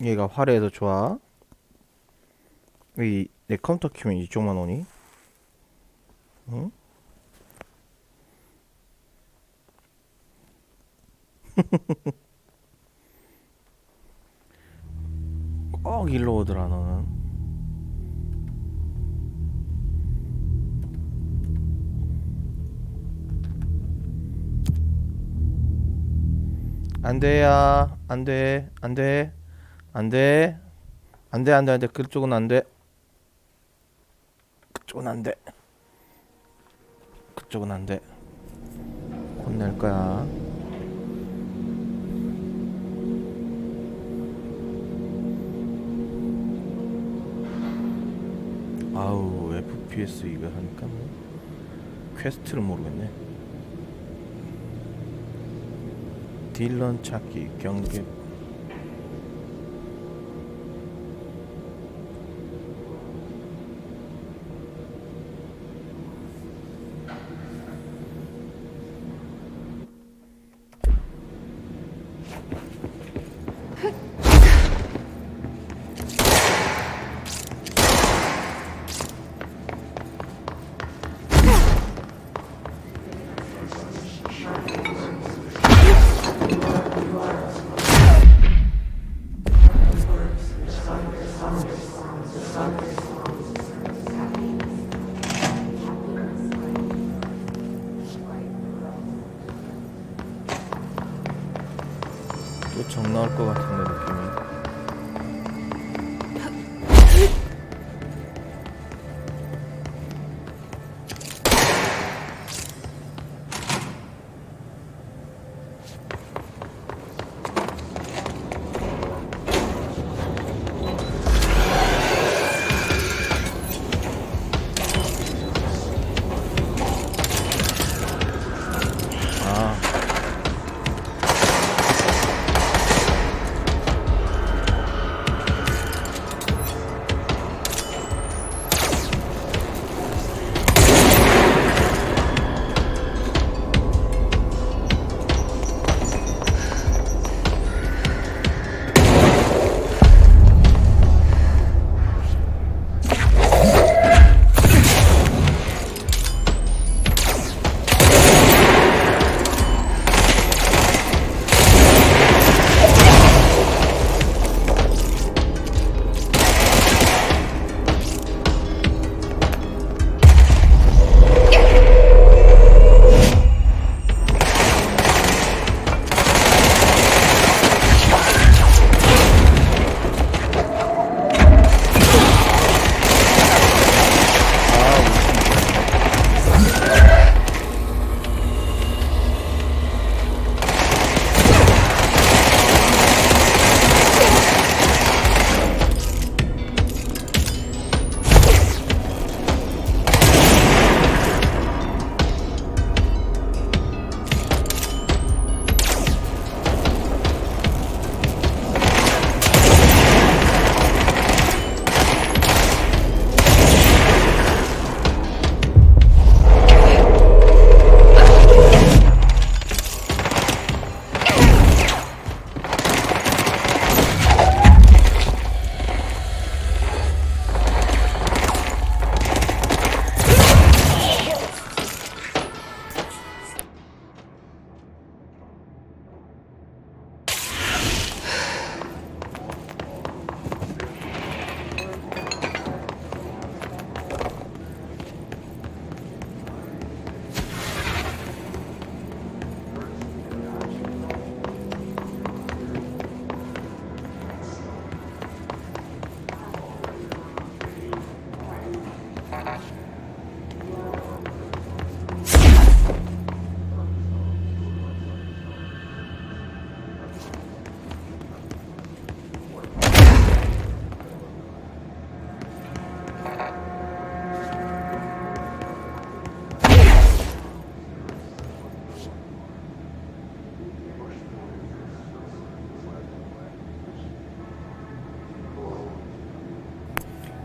얘가 화려해서 좋아. 내 컴퓨터 키면 이쪽만 오니? 응? 꼭 일로 오더라 너는. 안돼야. 안돼. 안돼. 안돼. 안돼. 안돼. 안돼. 그쪽은 안돼. 그쪽은 안돼. 그쪽은 안돼. 혼낼 거야. 아우, FPS 이거 하니까 뭐 퀘스트를 모르겠네. 딜런 찾기 경계. 또 정 나올 것 같은데 느낌이.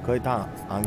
거의 다 안.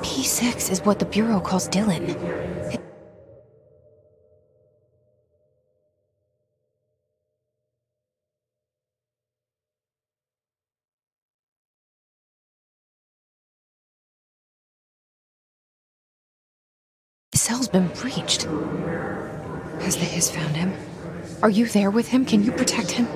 P6 is what the Bureau calls Dylan. The cell's been breached. Has the Hiss found him? Are you there with him? Can you protect him?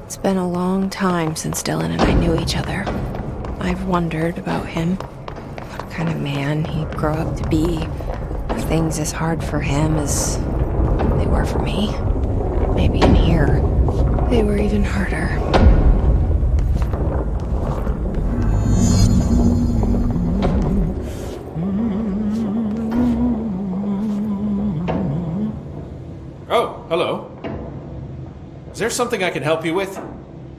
It's been a long time since Dylan and I knew each other. I've wondered about him, what kind of man he'd grow up to be, if things as hard for him as they were for me. Maybe in here, they were even harder. Oh, hello. Is there something I can help you with?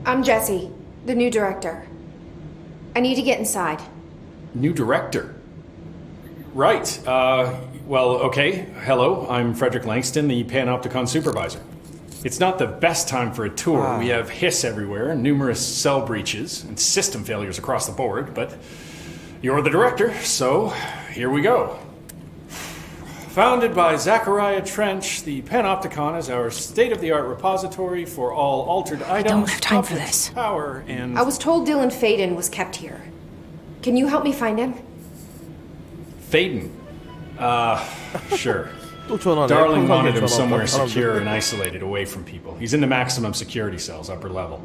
I'm Jessie, the new director. I need to get inside. New director? Right. Well, okay. Hello, I'm Frederick Langston, the Panopticon supervisor. It's not the best time for a tour. We have hiss everywhere, numerous cell breaches, and system failures across the board, but you're the director, so here we go. Founded by Zachariah Trench, the Panopticon is our state-of-the-art repository for all altered items. I don't have time for this. Power and... I was told Dylan Faden was kept here. Can you help me find him? Faden? Sure. 또 전화네. Darling wanted him 전화 somewhere 왔다. secure and isolated away from people. He's in the maximum security cells, upper level.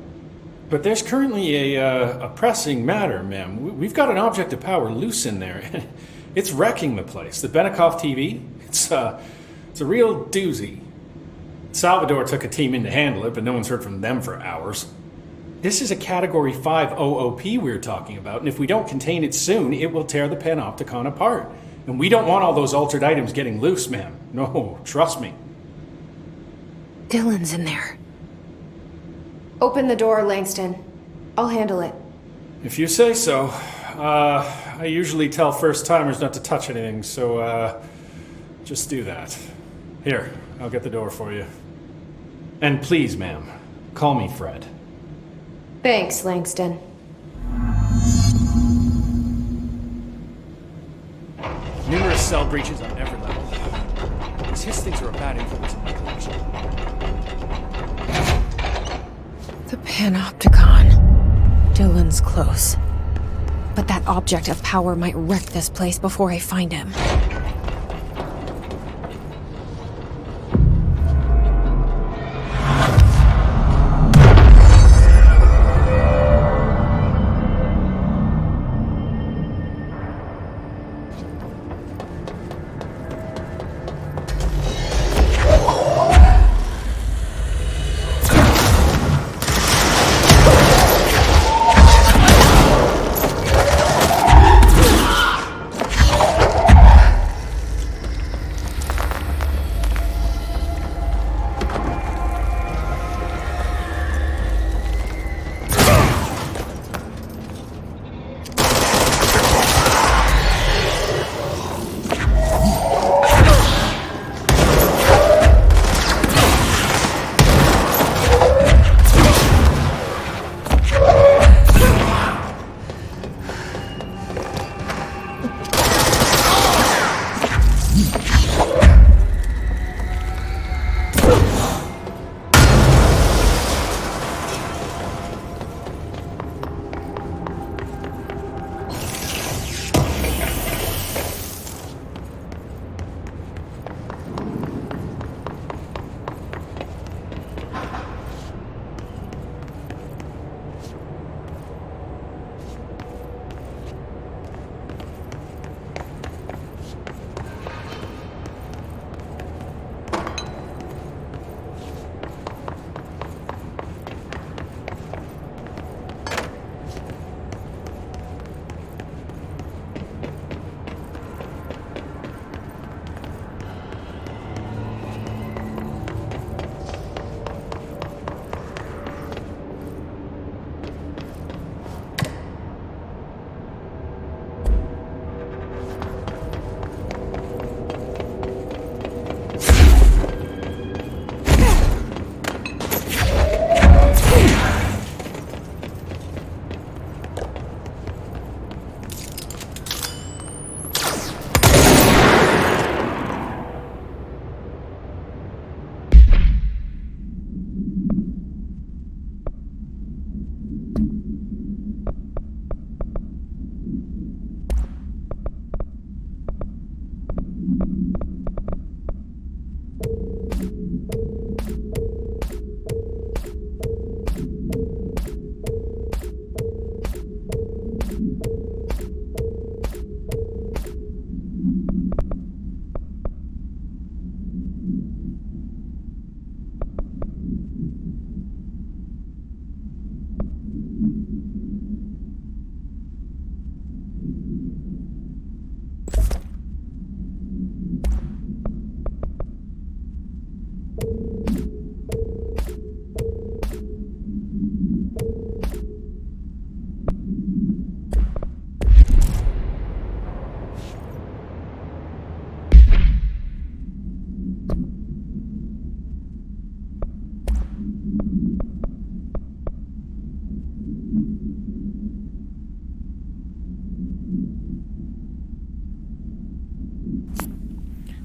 But there's currently a pressing matter, ma'am. We've got an object of power loose in there. It's wrecking the place. The Benikoff TV, it's a real doozy. Salvador took a team in to handle it, but no one's heard from them for hours. This is a Category 5 OOP we're talking about, and if we don't contain it soon, it will tear the Panopticon apart. And we don't want all those altered items getting loose, ma'am. No, trust me. Dylan's in there. Open the door, Langston. I'll handle it. If you say so. I usually tell first-timers not to touch anything, so, just do that. Here, I'll get the door for you. And please, ma'am, call me Fred. Thanks, Langston. Numerous cell breaches on every level. These Hiss things are a bad influence in my collection. The Panopticon. Dylan's close. But that object of power might wreck this place before I find him.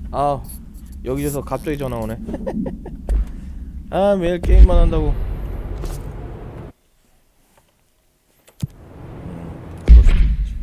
아 여기저기서 갑자기 전화 오네. 아 매일 게임만 한다고. 그럴 수도 있지.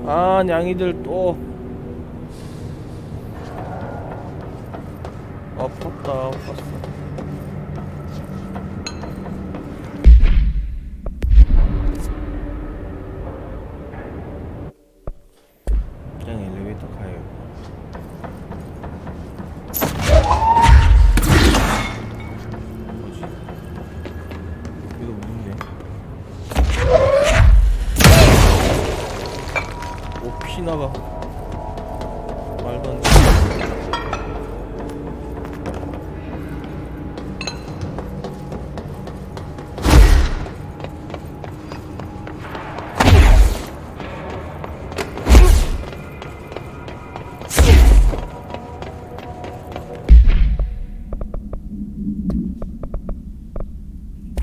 아, 냥이들 또 엎었다. 그냥 엘리베이터 가요. 뭐지? 여기도 문이네. 오, 피나가. 말도 안 돼.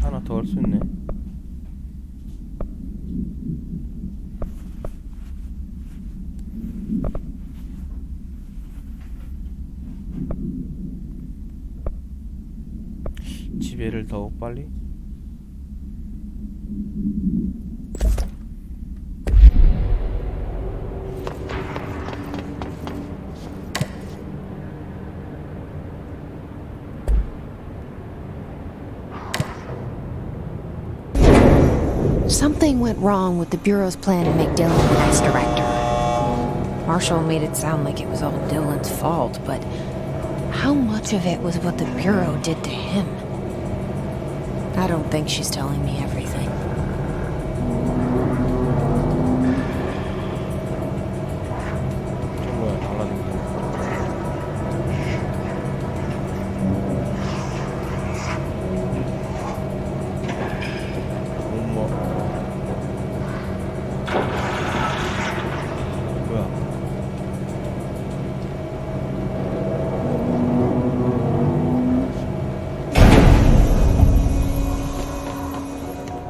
하나 더 할 수 있네. 지배를 더욱 빨리. Something went wrong with the Bureau's plan to make Dylan the next director. Marshall made it sound like it was all Dylan's fault, but how much of it was what the Bureau did to him? I don't think she's telling me everything. 저 뭐야, 달라진 거. 뭐야?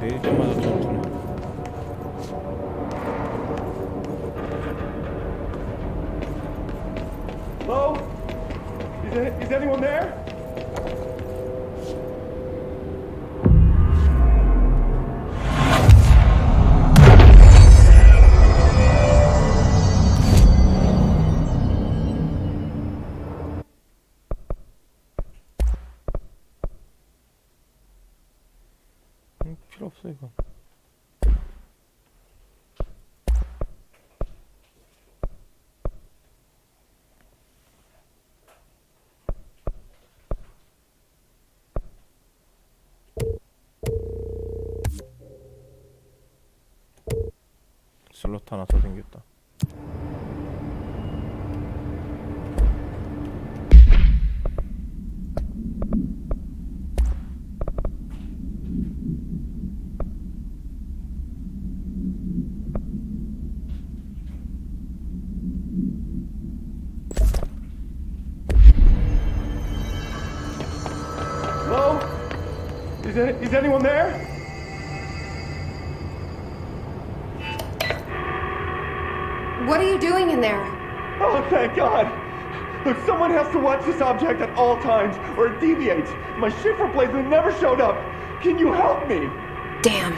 내릴 때마다 전투네. Hello? Is anyone there? 필요 없어 이거. 슬롯 하나 더 생겼다. Hello? Is anyone there? What are you doing in there? Oh, thank God! Look, someone has to watch this object at all times, or it deviates. My shift replacement never showed up. Can you help me? Damn.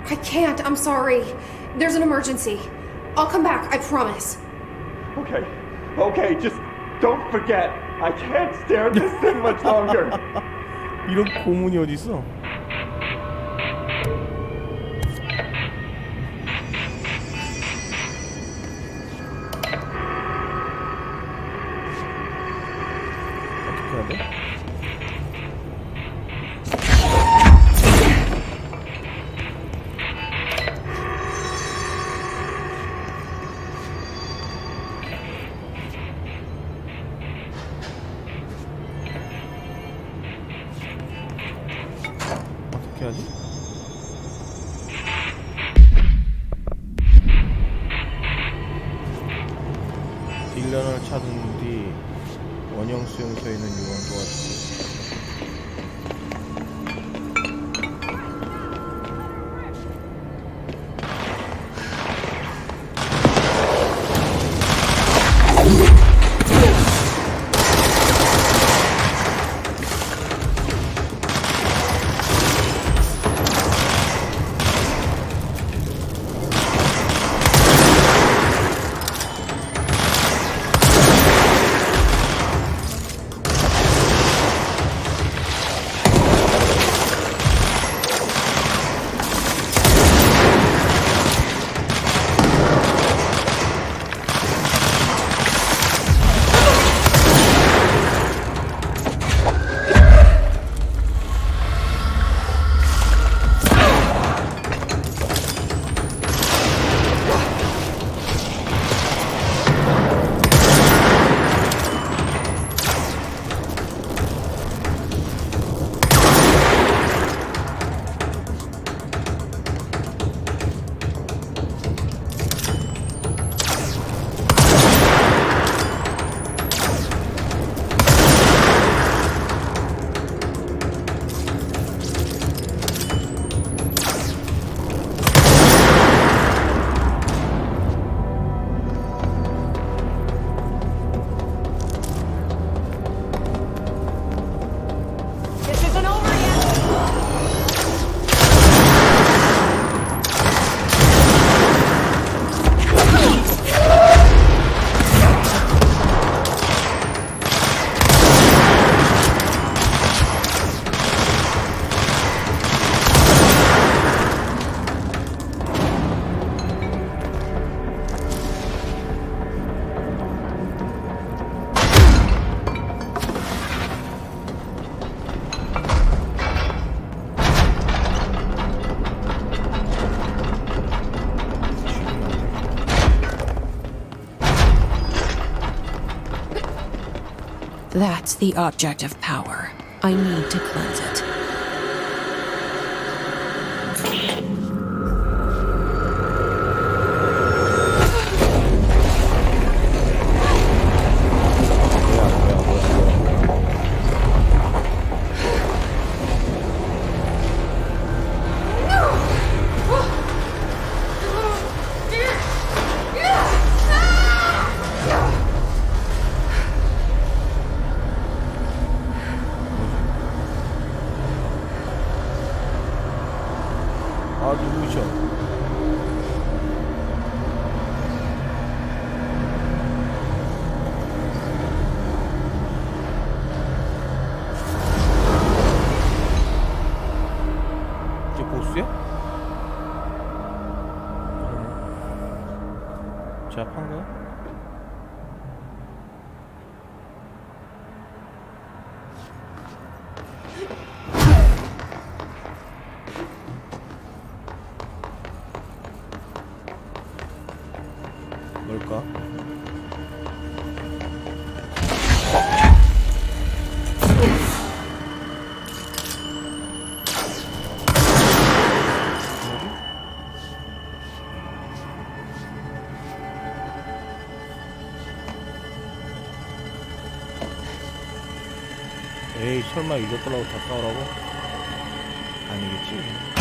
I can't. I'm sorry. There's an emergency. I'll come back. I promise. Okay, just don't forget. I can't stare at this thing much longer. 이런 고문이 어디 있어? 어떻게 해야 돼? 어떻게 하지? 딜런을 찾은 뒤 원형 수용소에 있는 요원 도와주기. That's the object of power. I need to cleanse it. 아, 누구죠? 이제 보스야? 제압한 거야? 뭘까? 에이, 설마 이것들하고 다 싸우라고? 아니겠지?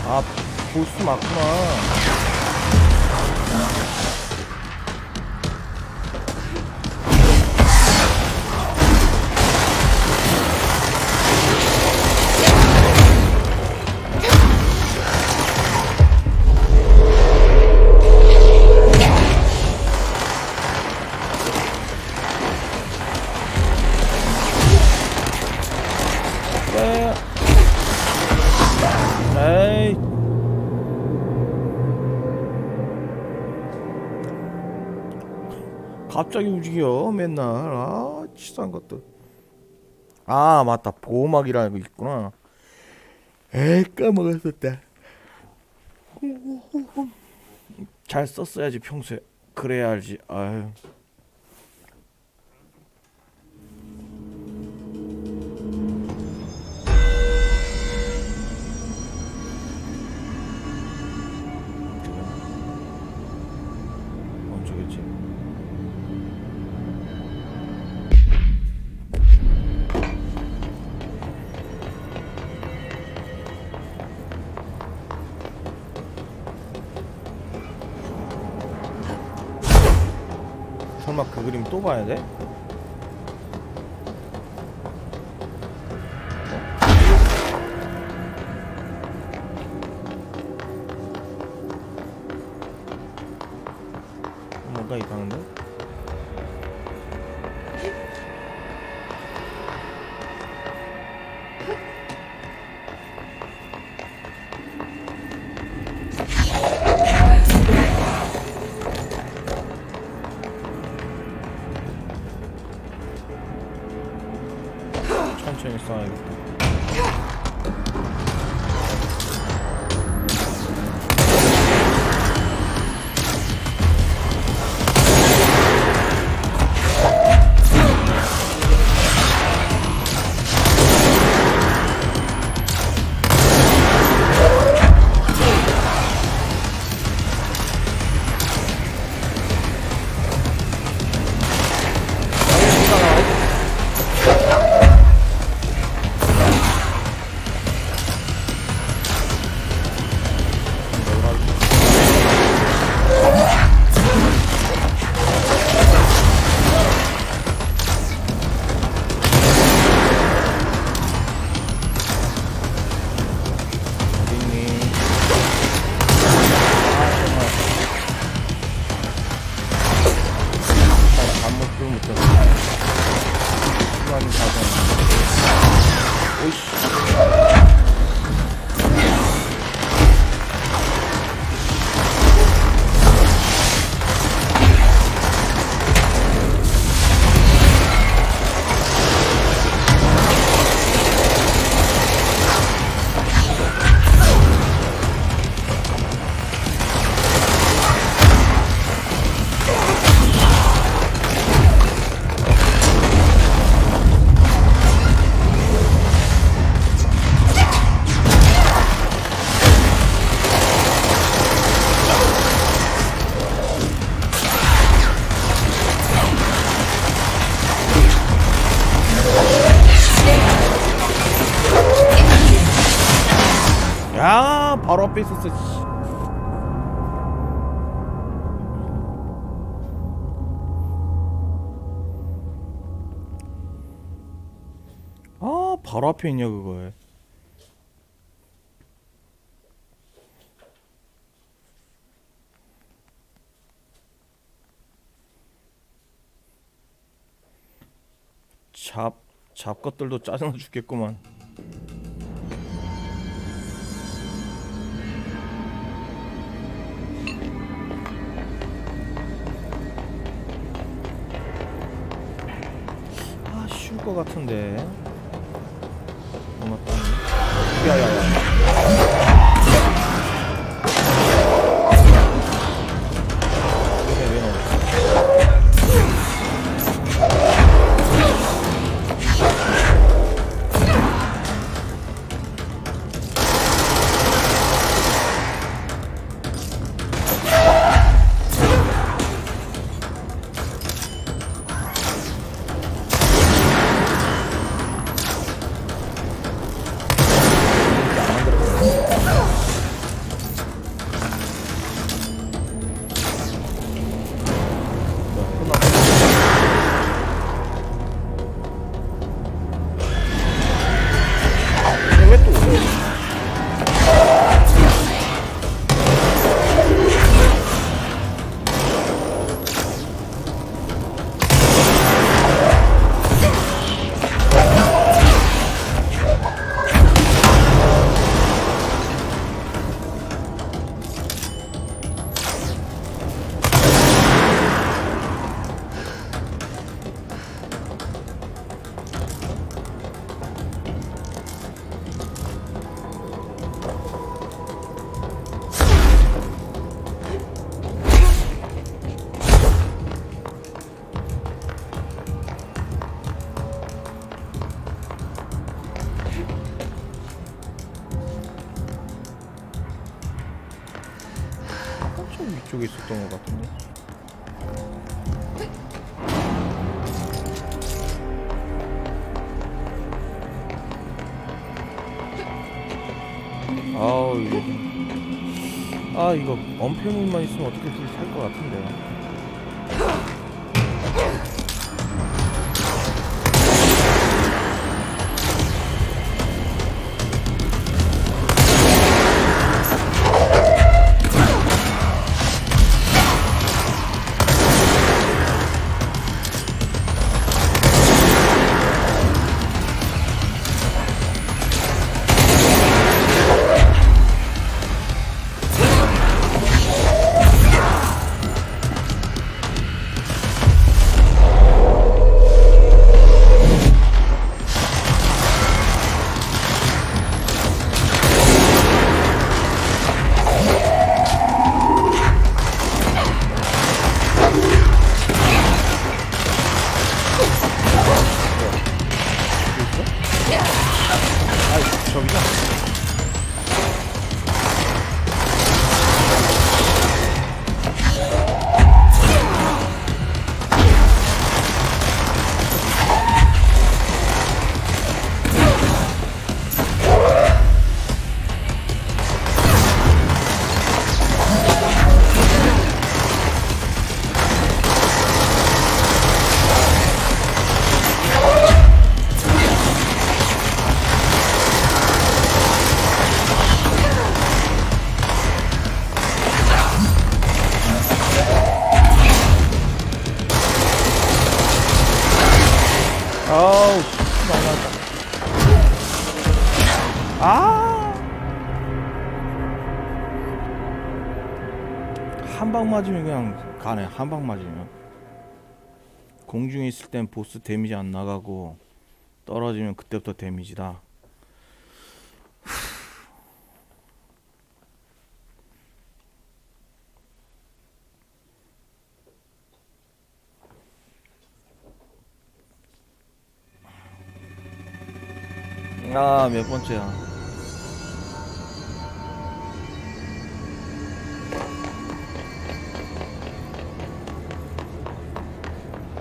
아, 보스 맞구나. 에이. 갑자기 움직여 맨날. 아, 치사한 것들. 아, 맞다, 보호막이라는 거 있구나. 에이, 까먹었었다. 잘 썼어야지 평소에. 그래야 알지. 아유. 언제겠지? 설마 그 그림 또 봐야 돼? 뭔가 이상한데? 천천히 쌓아야겠다. 야, 바로 앞에 있었어. 씨. 아, 바로 앞에 있냐 그거에. 잡 것들도 짜증나 죽겠구만. 아, 쉬울 것 같은데. 야야야. 왜 넣어? 위쪽에 있었던 것 같은데. 아우 이거 엄폐물만 있으면 어떻게든 살 것 같은데. 아우 많이 나왔다. 한 방 맞으면 그냥 가네. 한 방 맞으면. 공중에 있을 땐 보스 데미지 안 나가고 떨어지면 그때부터 데미지다. 아, 몇 번째야.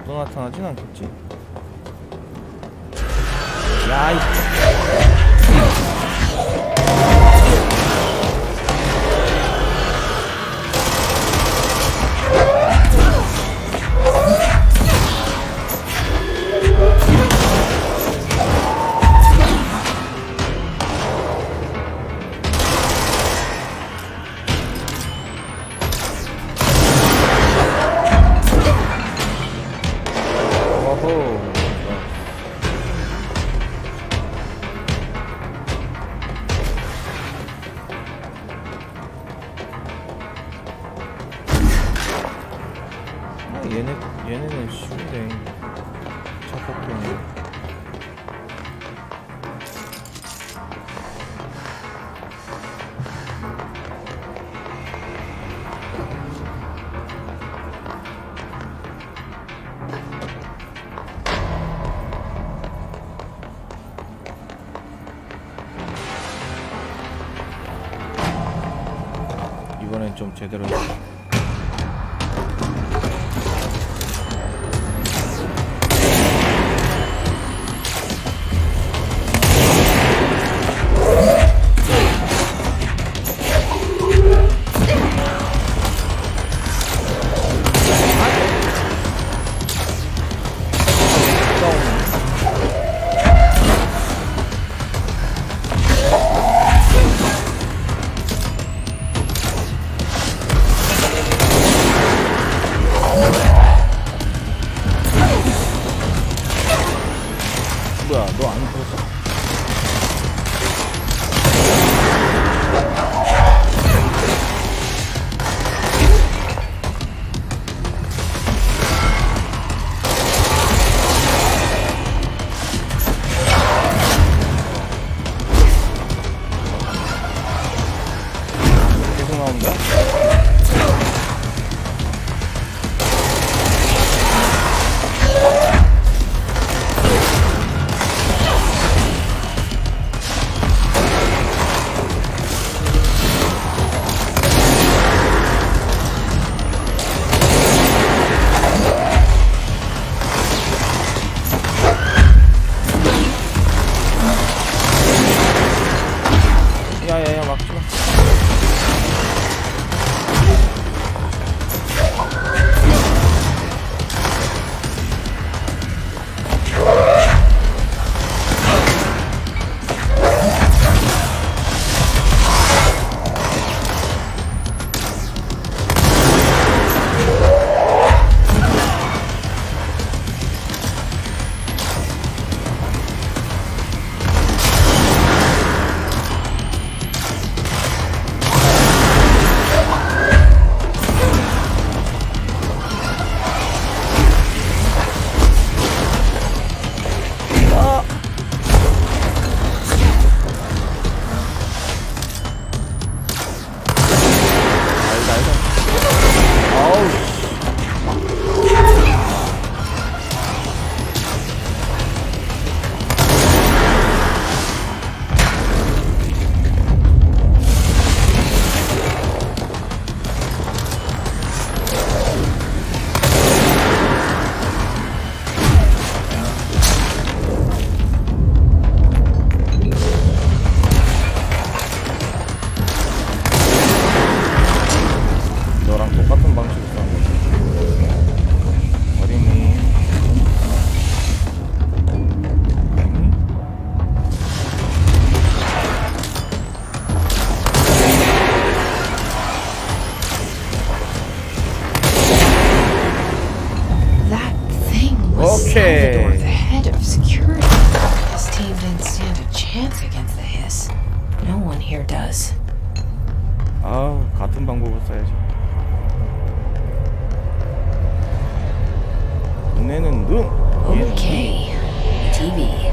또 나타나진 않겠지? 야, 이 얘네는 쉬운데 착각병이. 이번엔 좀 제대로 뭐야, 너 안 풀었어? 계속 나온다? 야야야, 막지마. 너랑 똑같은 방식으로 싸는 거지. 어린이. That thing was Okay. Salvador, the head of security. This team didn't stand a chance against the Hiss. No one here does. 아, 같은 방법을 써야지. 눈에는 눈. 얘는 Okay. TV.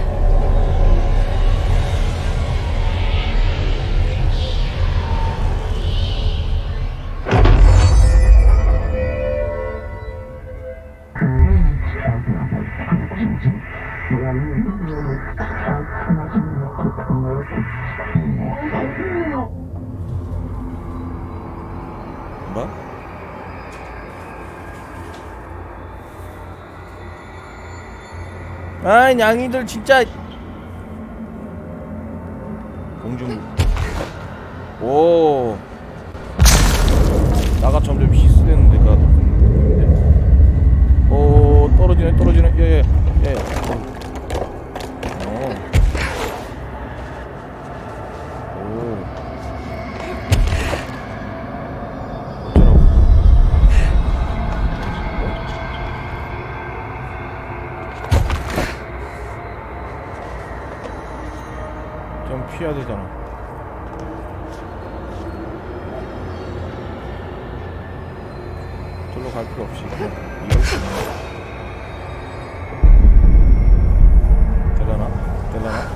뭐? 아, 냥이들 진짜. 공중. 오. 나가 점점 희수되는 데가. 오, 떨어지네. 예. 오. 어쩌라고. 좀 피해야 되잖아. 절로 갈 필요 없이 그냥 되려나?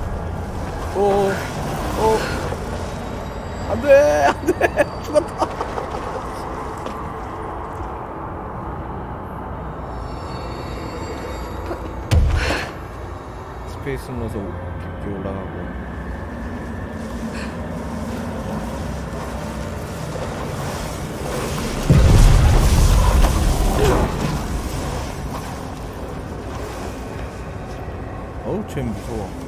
오, 안돼, 죽었다. 스페이스 눌러서 깊게 올라가고. 어우, 쟤 무서워.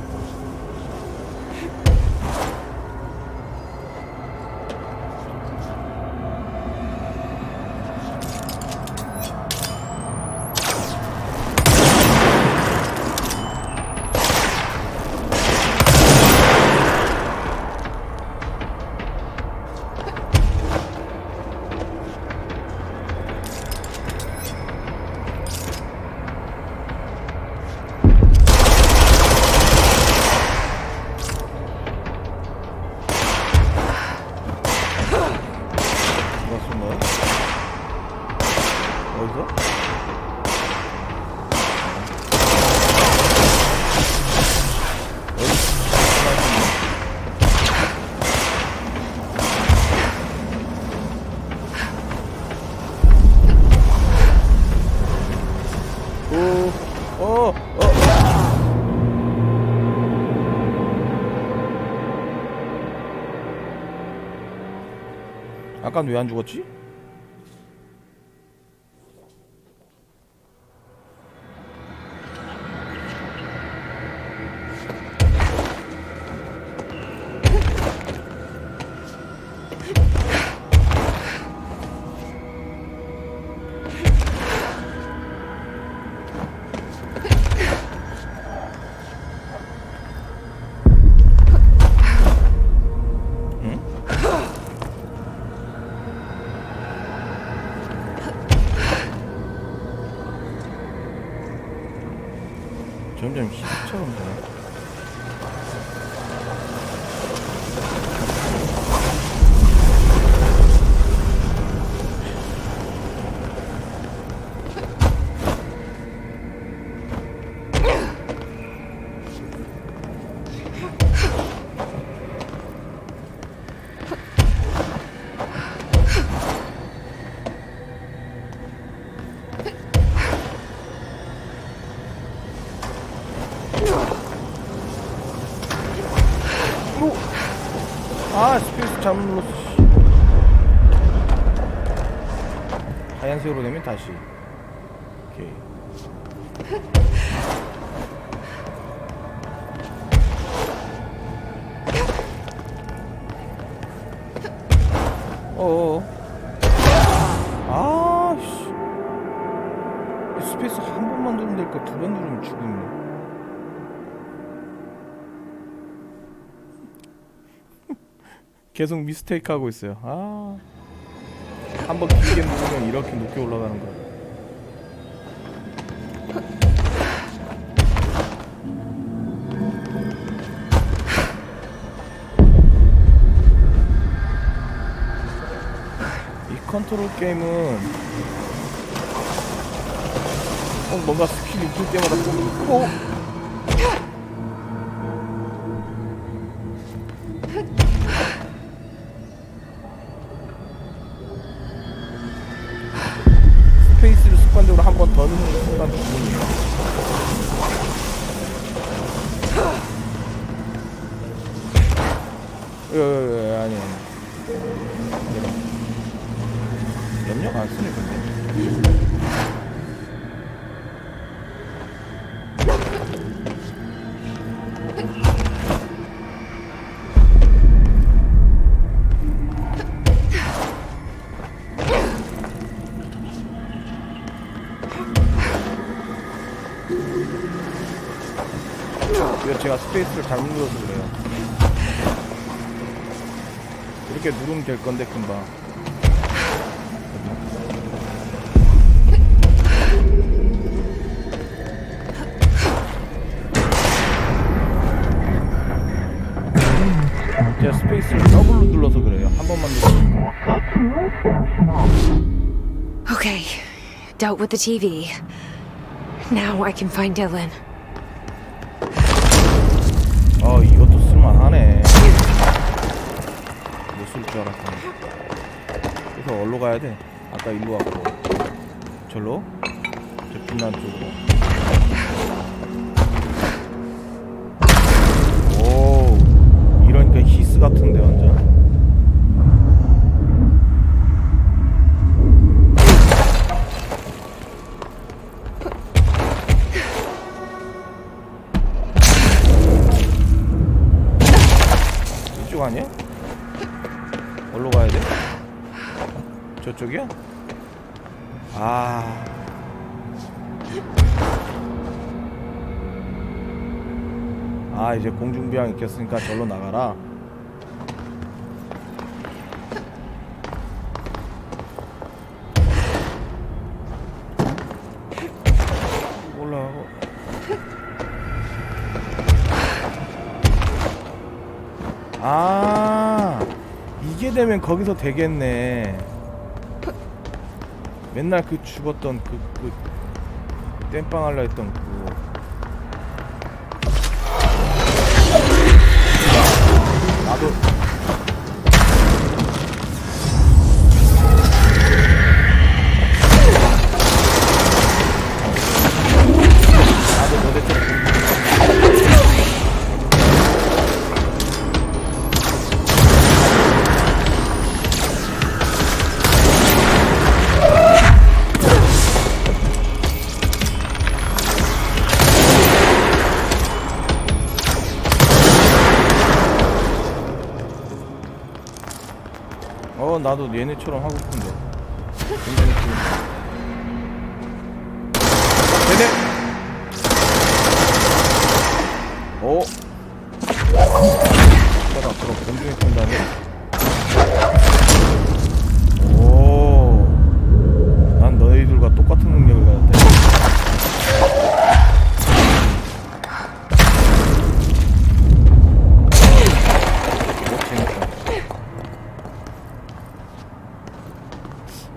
어디서? 아까는 왜 안 죽었지? 점점 희석처럼 되네. 아, 스페이스 잘못 눌렀어. 하얀색으로 되면 다시. 오케이. 어어. 아, 씨. 스페이스 한 번만 누르면 될 거 두 번 누르면 죽음이네. 계속 미스테이크 하고 있어요. 아, 한번 길게 누르면 이렇게 높게 올라가는 거야. 이 컨트롤 게임은 뭔가 스킬 익힐 때마다 꼭 스페이스를 습관적으로 한 번 더 누르는 순간 죽음이에요. 아니. 염력 안 쓰네, 근데. 이거 제가 스페이스를 잘못 눌러서 그래요. 이렇게 누르면 될 건데 금방. 제가 스페이스를 더블로 눌러서 그래요. 한 번만 눌러서. Okay, out with the TV. Now I can find Dylan. 이것도 쓸만하네. 못 쓸 줄 알았더니. 그래서 어디로 가야 돼? 아까 일로 왔고. 절로? 저 빛난 쪽으로. 오, 이러니까 히스 같은데 완전. 이쪽 아니야? 어디로 가야 돼? 저쪽이야? 이제 공중부양 익혔으니까 절로 나가라. 올라가고. 이게 되면 거기서 되겠네. 맨날 그 죽었던 그 땜빵 하려 했던 그거. 나도 도대체 나도 얘네처럼 하고 싶은데. 되네. 오. 잠깐 그럼 공중에 뜬다네. 오. 난 너희들과 똑같은 능력을 가졌다.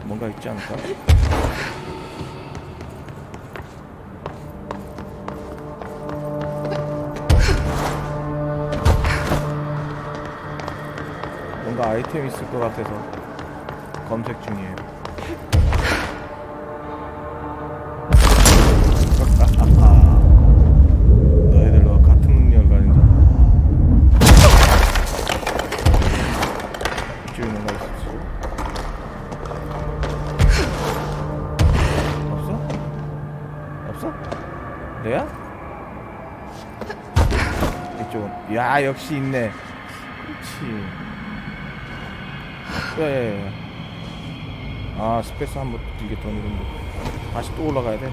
뭔가 있지 않을까? 뭔가 아이템 있을 것 같아서 검색 중이에요. 너희들과 같은 능력을 가진 자. 이쪽에 뭔가 있었어. 내야? 이쪽은. 야, 역시 있네. 그렇지. 야야야. 스페이스 한번 이게 더 누른데 다시 또 올라가야 돼.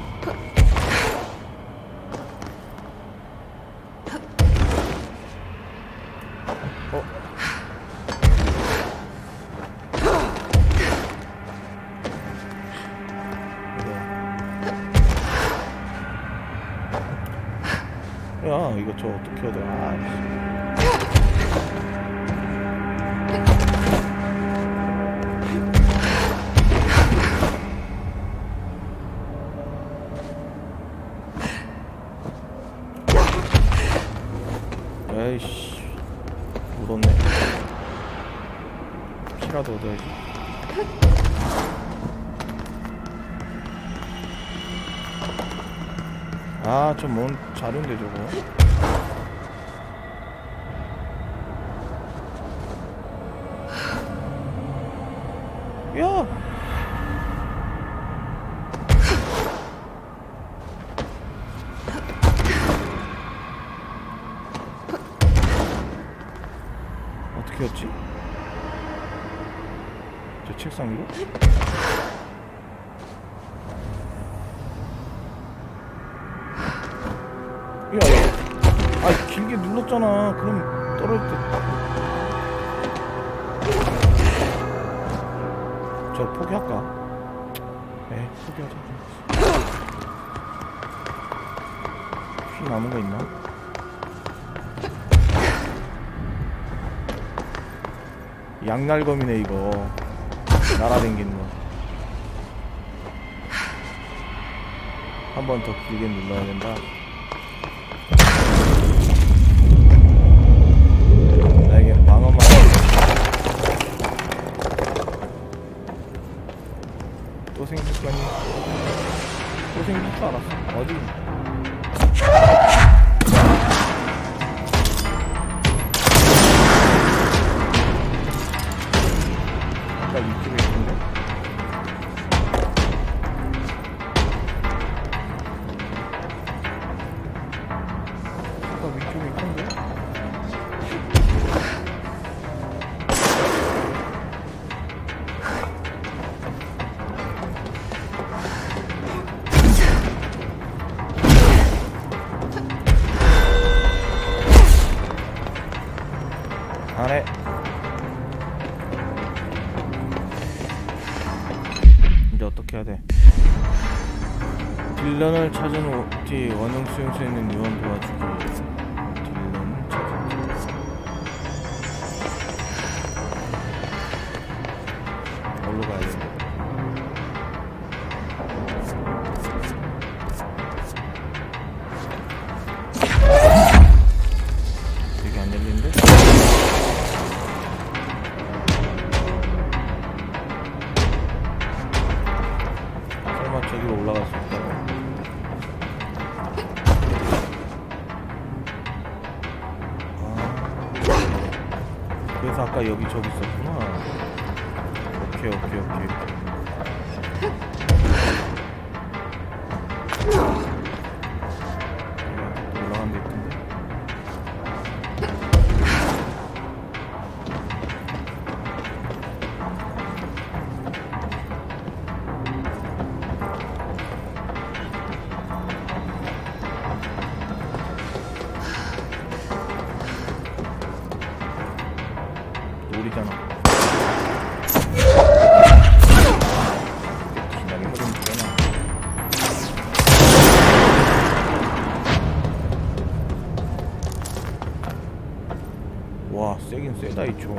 야, 이거 저 어떻게 해야 돼? 에이씨, 묻었네. 피라도 얻어야지. 저 뭔 자료인데 저거. 야! 어떻게 했지? 저 책상 위로? 야, 길게 눌렀잖아. 그럼 떨어질 때. 저 포기할까? 에이, 포기하자. 피 남은 거 있나? 양날검이네 이거. 날아댕기는 거. 한 번 더 길게 눌러야 된다. 나에게 방어만. 또 생길 거니? 또 생길 줄 알았어. 어디? 아까 이쪽에 있는데. 아까 위쪽에 있던데? 안해. 이제 어떻게 해야 돼? 딜런을 찾은 뒤 원형 수용소에 있는 요원 도와주기. 딜런 찾은 뒤. 어디로 가야 돼? 여기 안 열리는데? 설마 저기로 올라갈 수 있다고? 그래서 아까 여기 저기 있었구나. 오케이. 올라간 데 있던데. 놀이잖아. 기나긴 거좀 되나? 와, 세긴 세다 이 총.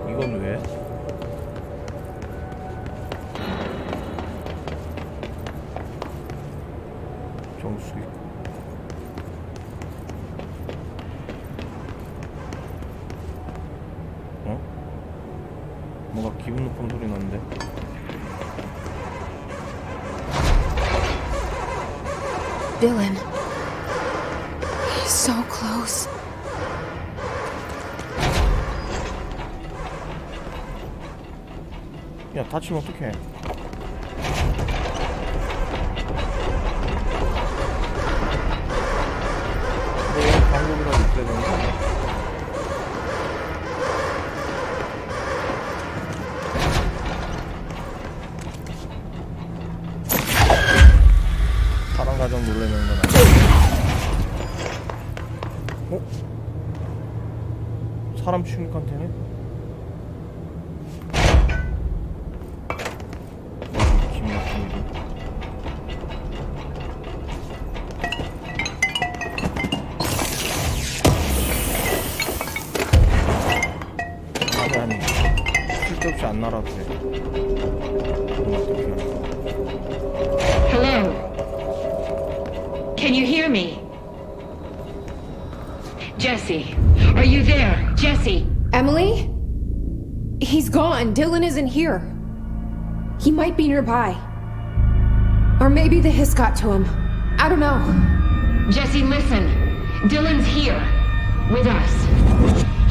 이건 왜? 정수기. 어? 뭔가 기분 높은 소리 나는데? Dylan. He's so close. 야, 다치면 어떡해? 너 여기 방법이라도 있어야 되는 거 아니야? 사람 가정 놀래는 건 아니야. 어? 사람 취급한테네? 아니 쓸데없이 안 날아도 돼. Hello? Can you hear me? Jesse, are you there? Jesse! Emily? He's gone. Dylan isn't here. He might be nearby. Or maybe the hiss got to him. I don't know. Jesse, listen. Dylan's here. With us.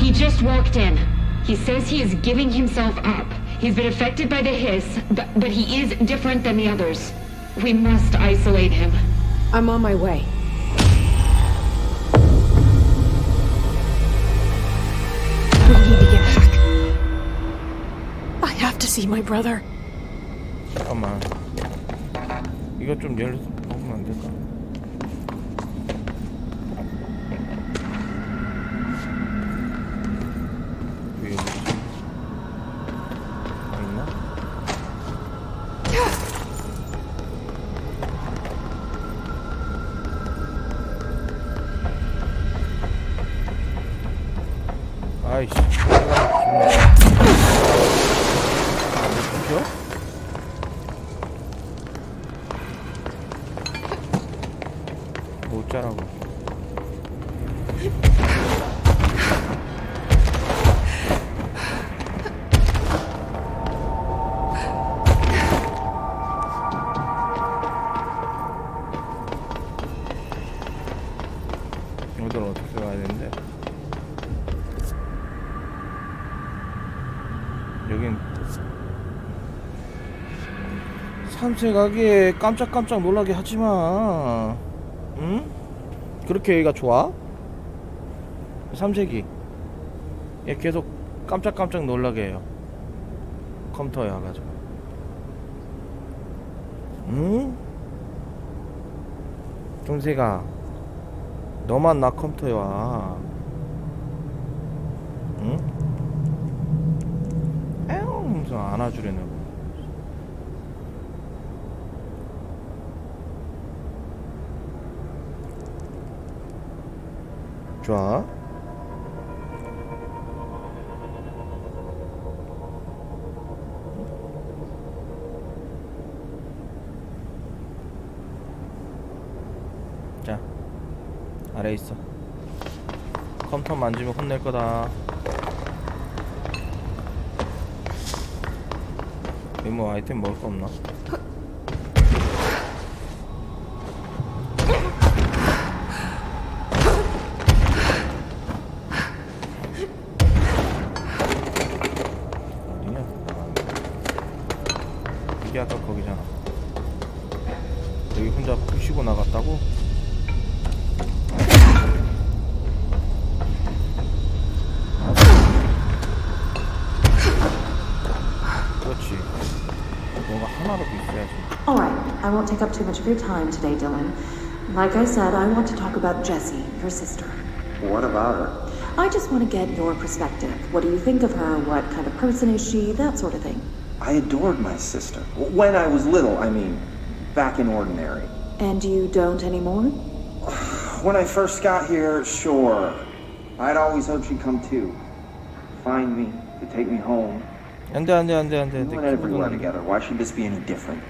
He just walked in. He says he is giving himself up. He's been affected by the hiss, but he is different than the others. We must isolate him. I'm on my way. We need to get back. I have to see my brother. 잠깐만. 이거 좀 열어서 먹으면 안 될까? 왜 여기 있지? 있나? 아이씨. 못 자라고. 여기를 어떻게 가야 되는데? 여긴 산책 가기에 깜짝깜짝 놀라게 하지마. 응? 그렇게 여기가 좋아? 삼색이 얘 계속 깜짝깜짝 놀라게 해요. 컴퓨터에 와가지고. 응? 동생아, 너만 나 컴퓨터에 와. 응? 에옹 무슨 안아주려고. 좋아. 자, 아래 있어. 컴퓨터 만지면 혼낼 거다. 여기 뭐 아이템 먹을 거 없나? 이게 아까 거기잖아. 여기 혼자 부시고 나갔다고? 그렇지. 뭔가 하나라도 있어야지. Alright, I won't take up too much of your time today, Dylan. Like I said, I want to talk about Jessie, your sister. What about her? I just want to get your perspective. What do you think of her? What kind of person is she? That sort of thing. I adored my sister. When I was little, I mean, back in Ordinary. And you don't anymore? When I first got here, sure. I'd always hoped she'd come too. Find me, to take me home. 안돼. We went everywhere together. Why should this be any different?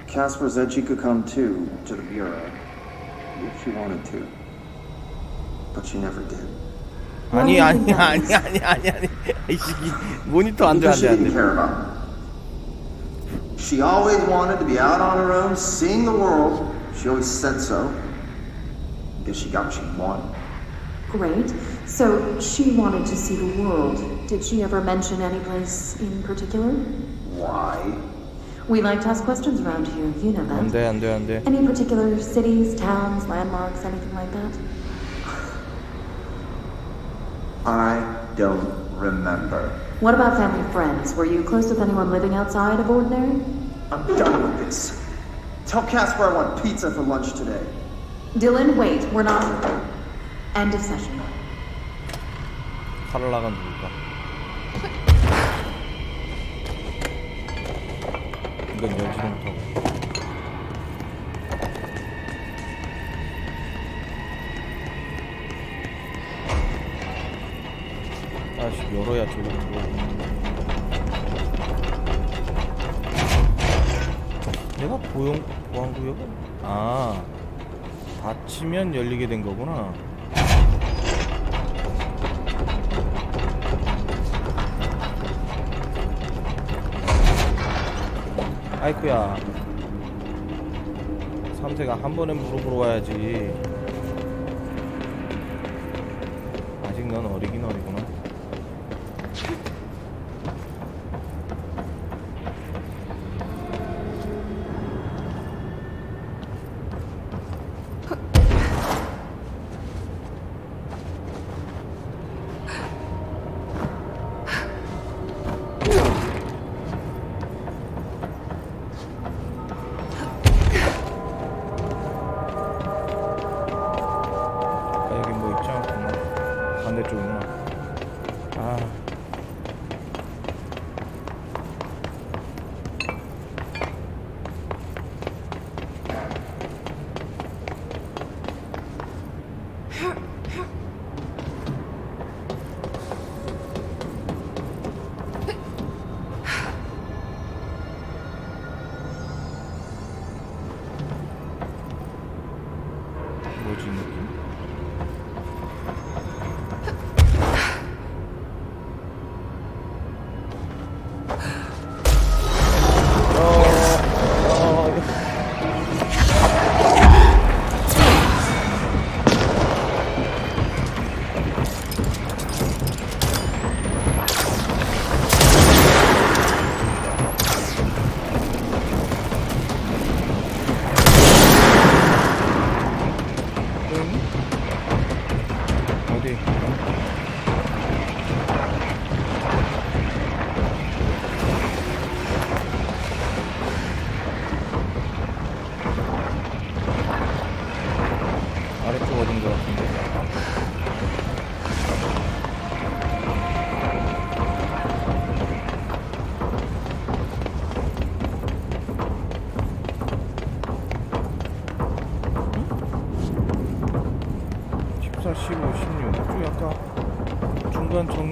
Casper said she could come too, to the bureau. If she wanted to. But she never did. 아니. 이씨, 모니터 안돼. Because she didn't care about me. She always wanted to be out on her own, seeing the world. She always said so. Guess she got what she wanted. Great. So she wanted to see the world. Did she ever mention any place in particular? Why? We like to ask questions around here, you know that. 안돼. Any particular cities, towns, landmarks, anything like that? I don't remember. What about family and friends? Were you close with anyone living outside of Ordinary? I'm done with this. Tell Casper I want pizza for lunch today. Dylan, wait, we're not. End of session. 칼을 나간 누굴까? 이건 열지도 못하고. 아씨, 열어야 저기 뭐. 내가 보안구역은? 아, 닫히면 열리게 된 거구나. 아이쿠야, 삼세가 한 번에 물어보러 와야지. 아직 넌 어리긴 어리구나.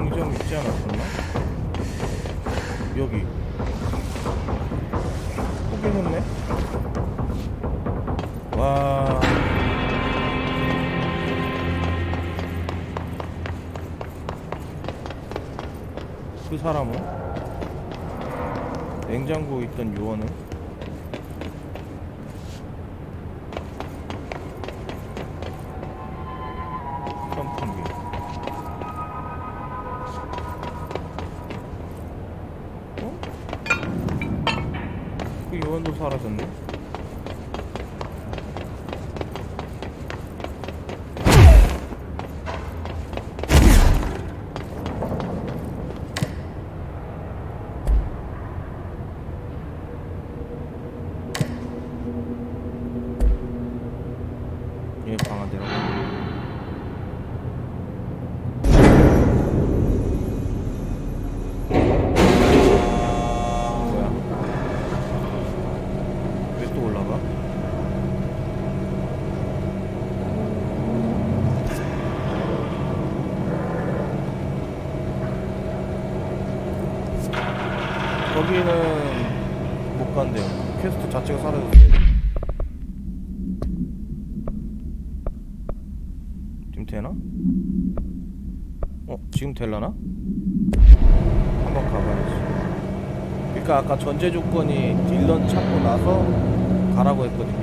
냉장 있지 않았었나? 여기 포기했네? 와 그 사람은? 냉장고에 있던 요원은? 선풍기 어? 그 요원도 사라졌네? 얘 강화되라고 뭐야 왜 또 올라가? 거기는 못 간대요. 퀘스트 자체가 사라졌어요. 지금 되나? 지금 될라나? 한번 가봐야지. 그러니까 아까 전제 조건이 딜런 찾고 나서 가라고 했거든요.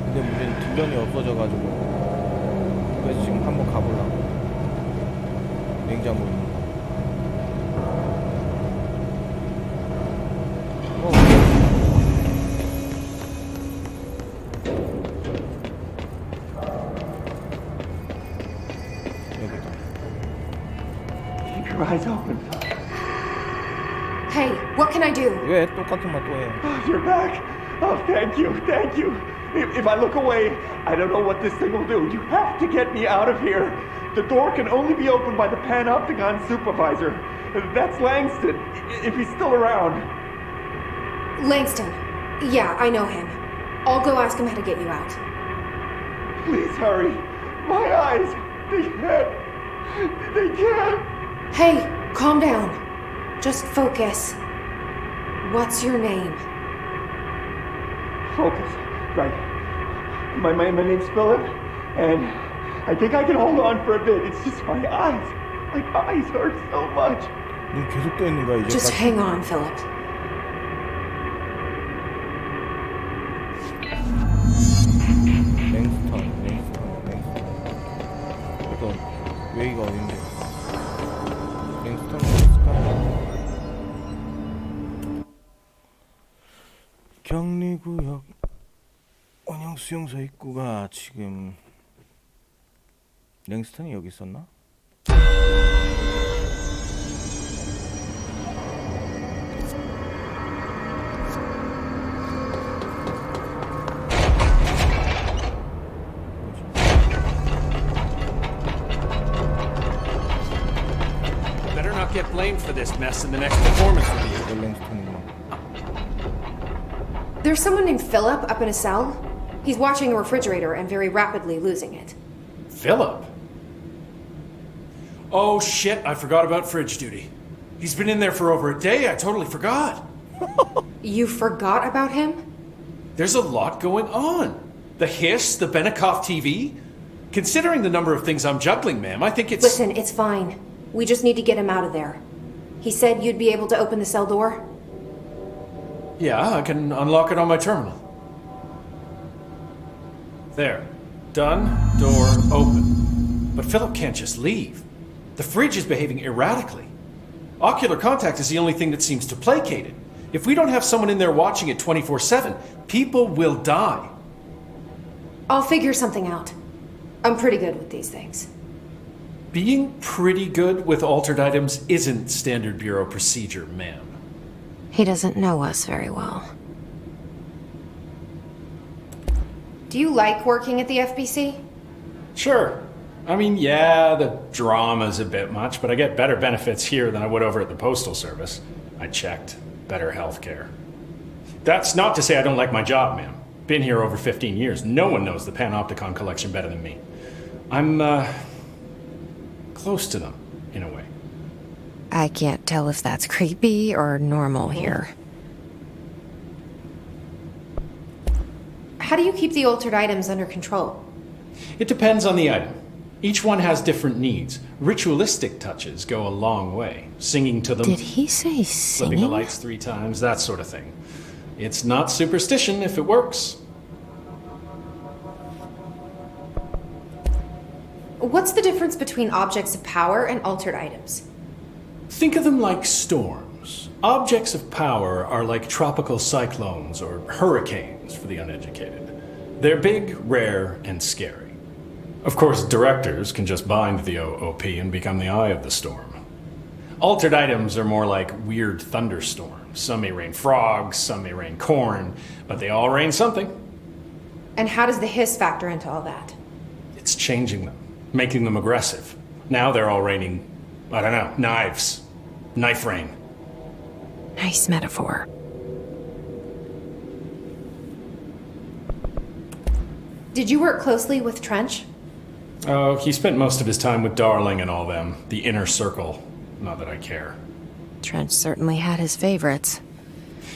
근데 문제는 딜런이 없어져가지고 그래서 지금 한번 가보려고. 냉장고 있는 거. Your eyes open. Hey, what can I do? 왜 똑같은 말 또 해? Oh, you're back. Oh, thank you, thank you. If I look away, I don't know what this thing will do. You have to get me out of here. The door can only be opened by the Panopticon supervisor. That's Langston, if he's still around. Langston. Yeah, I know him. I'll go ask him how to get you out. Please hurry. My eyes, they can't. Hey, calm down. Just focus. What's your name? Focus. Right. My name's Philip, and I think I can hold on for a bit. It's just my eyes. My eyes hurt so much. 눈 계속 떠 있는 거야 이제. Just hang on, Philip. 랭스턴. 또 웨이가 어딘데? 랭스턴 격리구역 원형 수용소 입구가 지금 랭스턴이 여기 있었나? Better not get blamed for this mess in the next performance review. 랭스턴이구나. There's someone named Philip up in a cell. He's watching a refrigerator and very rapidly losing it. Philip? Oh shit, I forgot about fridge duty. He's been in there for over a day, I totally forgot. You forgot about him? There's a lot going on. The hiss, the Benikoff TV. Considering the number of things I'm juggling, ma'am, I think it's... Listen, it's fine. We just need to get him out of there. He said you'd be able to open the cell door? Yeah, I can unlock it on my terminal. There. Done. Door open. But Philip can't just leave. The fridge is behaving erratically. Ocular contact is the only thing that seems to placate it. If we don't have someone in there watching it 24/7, people will die. I'll figure something out. I'm pretty good with these things. Being pretty good with altered items isn't standard bureau procedure, ma'am. He doesn't know us very well. Do you like working at the FBC? Sure. I mean, yeah, the drama's a bit much, but I get better benefits here than I would over at the Postal Service. I checked. Better healthcare. That's not to say I don't like my job, ma'am. Been here over 15 years. No one knows the Panopticon collection better than me. I'm, close to them, in a way. I can't tell if that's creepy or normal here. How do you keep the altered items under control? It depends on the item. Each one has different needs. Ritualistic touches go a long way. Singing to them. Did he say Flipping the singing? lights 3 times, that sort of thing. It's not superstition if it works. What's the difference between objects of power and altered items? Think of them like storms. Objects of power are like tropical cyclones or hurricanes for the uneducated. They're big, rare, and scary. Of course, directors can just bind the OOP and become the eye of the storm. Altered items are more like weird thunderstorms. Some may rain frogs, some may rain corn, but they all rain something. And how does the hiss factor into all that? It's changing them, making them aggressive. Now they're all raining, I don't know, knives. Knife rain. Nice metaphor. Did you work closely with Trench? Oh, he spent most of his time with Darling and all them. The inner circle. Not that I care. Trench certainly had his favorites.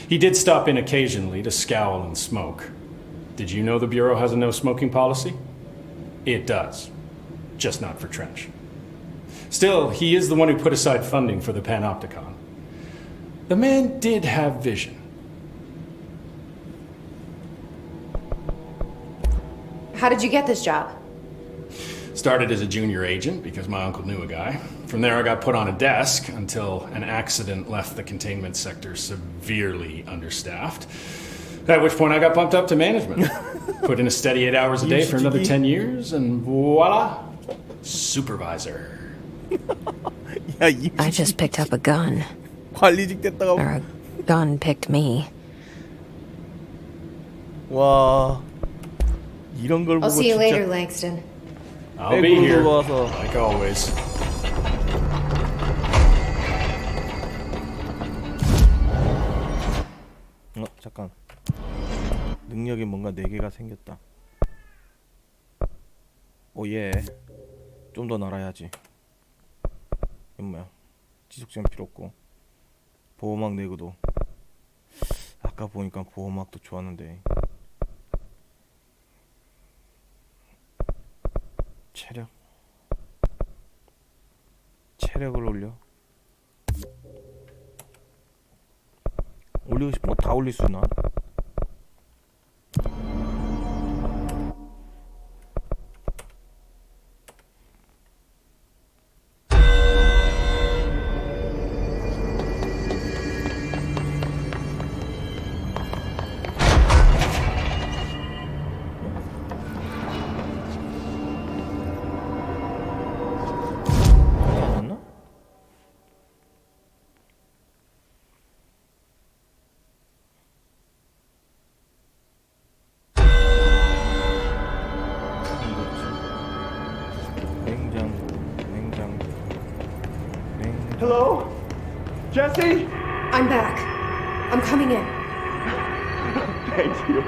He did stop in occasionally to scowl and smoke. Did you know the Bureau has a no smoking policy? It does. Just not for Trench. Still, he is the one who put aside funding for the Panopticon. The man did have vision. How did you get this job? Started as a junior agent because my uncle knew a guy. From there I got put on a desk until an accident left the containment sector severely understaffed. At which point I got bumped up to management. Put in a steady 8 hours a day for another 10 years and voila, supervisor. 야, 이 I just picked up a gun. 관리직 됐다가 Or a gun picked me. 와 이런 걸 보고 I'll see you later, 진짜 Langston. I'll be here, 와서 like always. 잠깐 능력이 뭔가 4개가 생겼다. 오예 좀 더 날아야지. 이건 뭐야 지속시간 필요 없고 보호막 내구도 아까 보니까 보호막도 좋았는데 체력을 올리고 싶은 거 다 올릴 수 있나? Hello? Jesse? I'm back. I'm coming in. Thank you.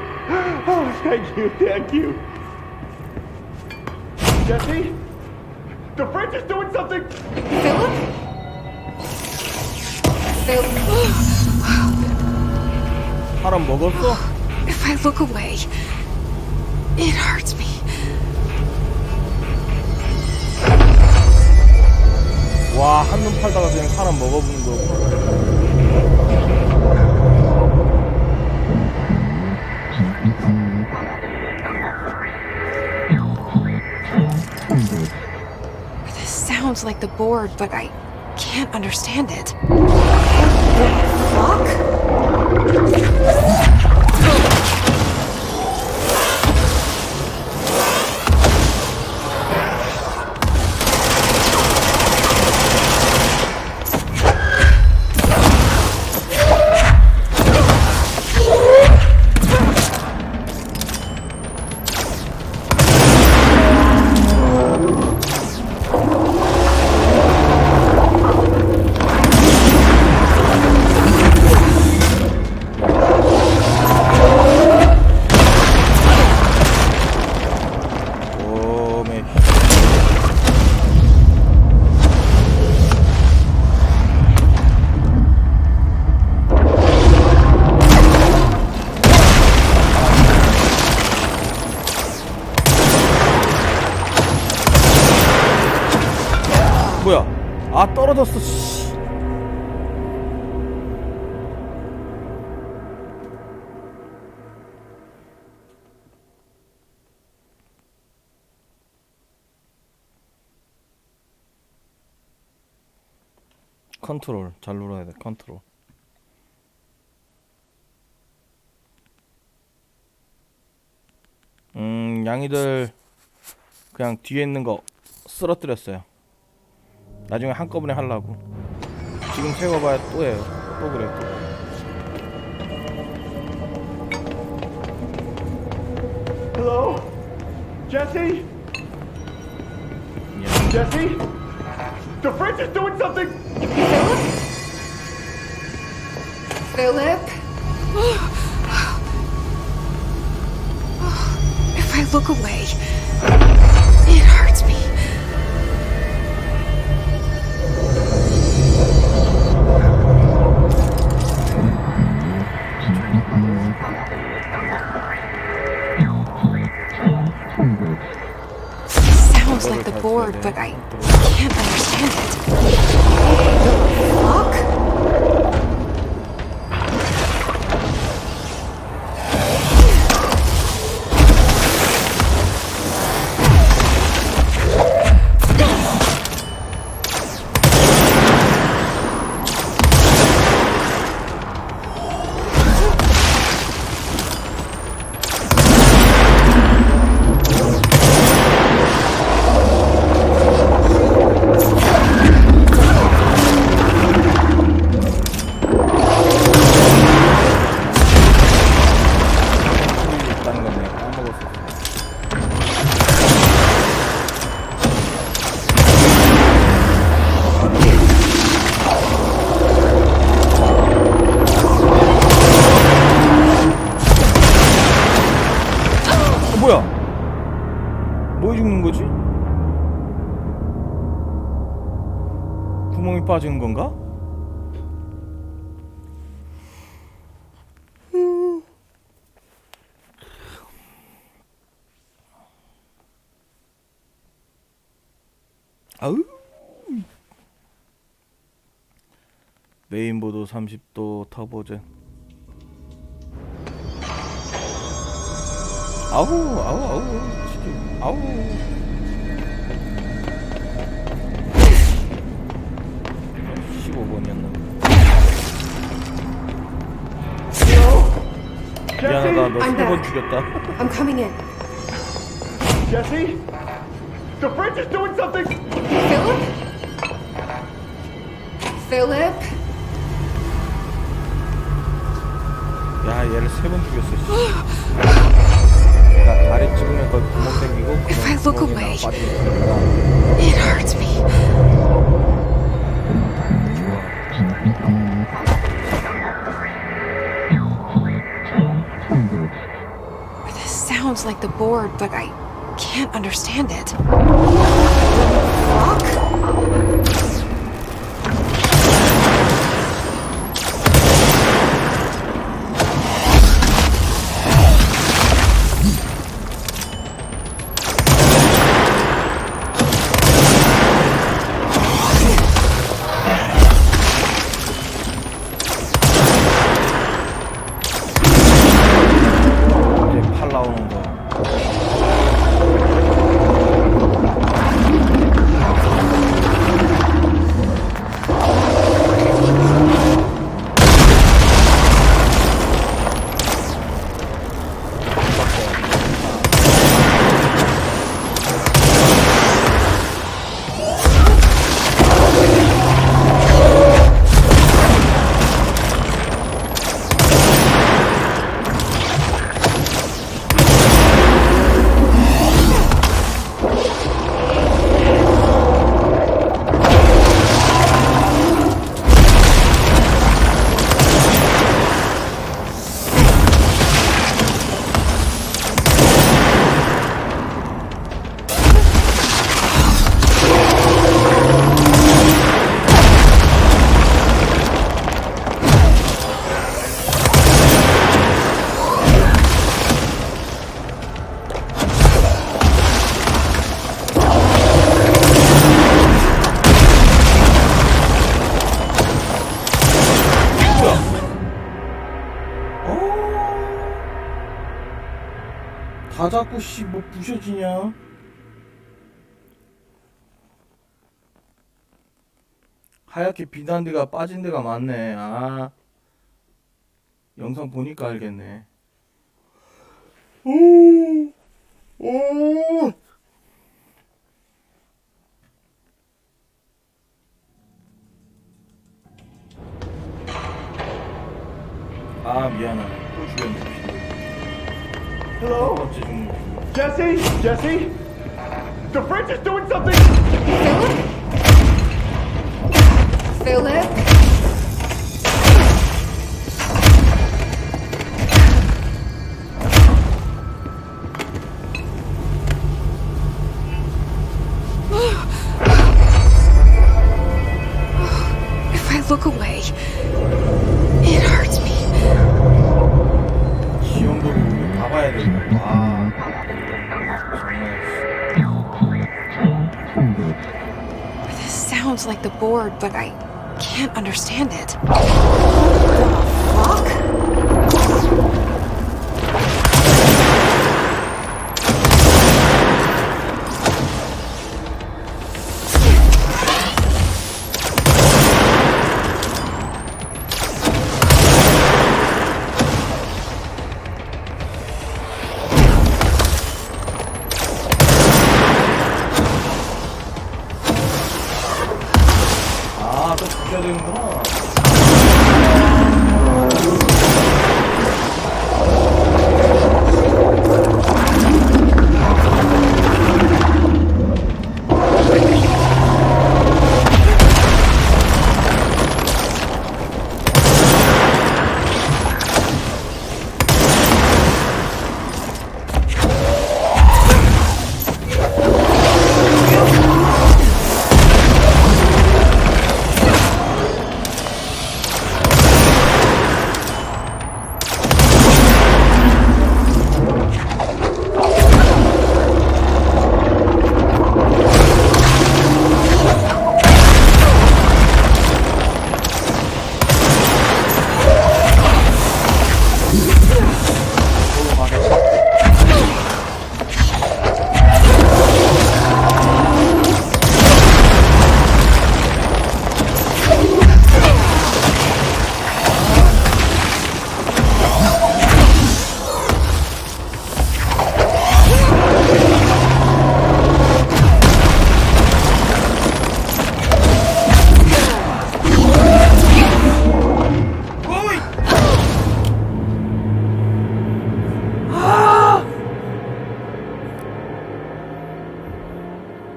Oh, thank you. Jesse? The French is doing something! Philip? 사람 먹었어? If I look away, it hurts me. 와 한눈 팔다가 그냥 사람 먹어보는 거. This sounds like the board, but I can't understand it. Fuck? 떨어졌어. 씨. 컨트롤 잘 눌러야 돼. 컨트롤. 양이들 그냥 뒤에 있는 거 쓰러뜨렸어요. 나중에 한꺼번에 하려고. 지금 세워봐야 또 해요. 또 그래 또. Hello? Jesse? Jesse? The fridge is doing something! Philip? If I look away, it hurts me. Sounds like the board, but I can't understand it. The fuck? 뭐야? 뭐에 죽는 거지? 구멍이 빠지는 건가? 아우. 메인보드 30도 터보젯. 아우 지금 아우. 미안하다, 너 I'm 3번 back. 죽였다. I'm coming in. Jesse? The fridge is doing something! Philip? Philip? 야, 얘를 3번 죽였어. 나 다리 찍으면 거기 구멍 생기고 If I look away, 빠지니까. it hurts me. This sounds like the board, but I can't understand it. Fuck? 이제 팔 나오는 거. 다 자꾸 뭐 부셔지냐? 하얗게 빛난 데가 빠진 데가 많네. 아, 영상 보니까 알겠네. 오, 오. 아, 미안하네. 또 죽였네. Hello? 어째 죽는 거. Jesse? Jesse? The fridge is doing something! Philip? If I look away, it hurts me. 지원도를 봐봐야 되는 거. 아, 정말. This sounds like the board, but I can't understand it. 아, 또 죽여야 되는구나.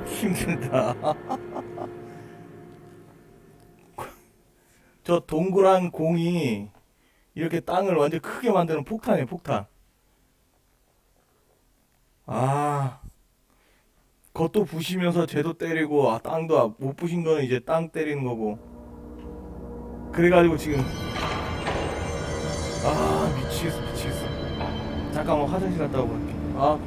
힘들다. 저 동그란 공이 이렇게 땅을 완전 크게 만드는 폭탄이에요, 폭탄. 아, 겉도 부시면서 쟤도 때리고, 아, 땅도 못 부신 거는 이제 땅 때리는 거고. 그래가지고 지금, 아, 미치겠어, 미치겠어. 잠깐만 화장실 갔다 오고 갈게. 아.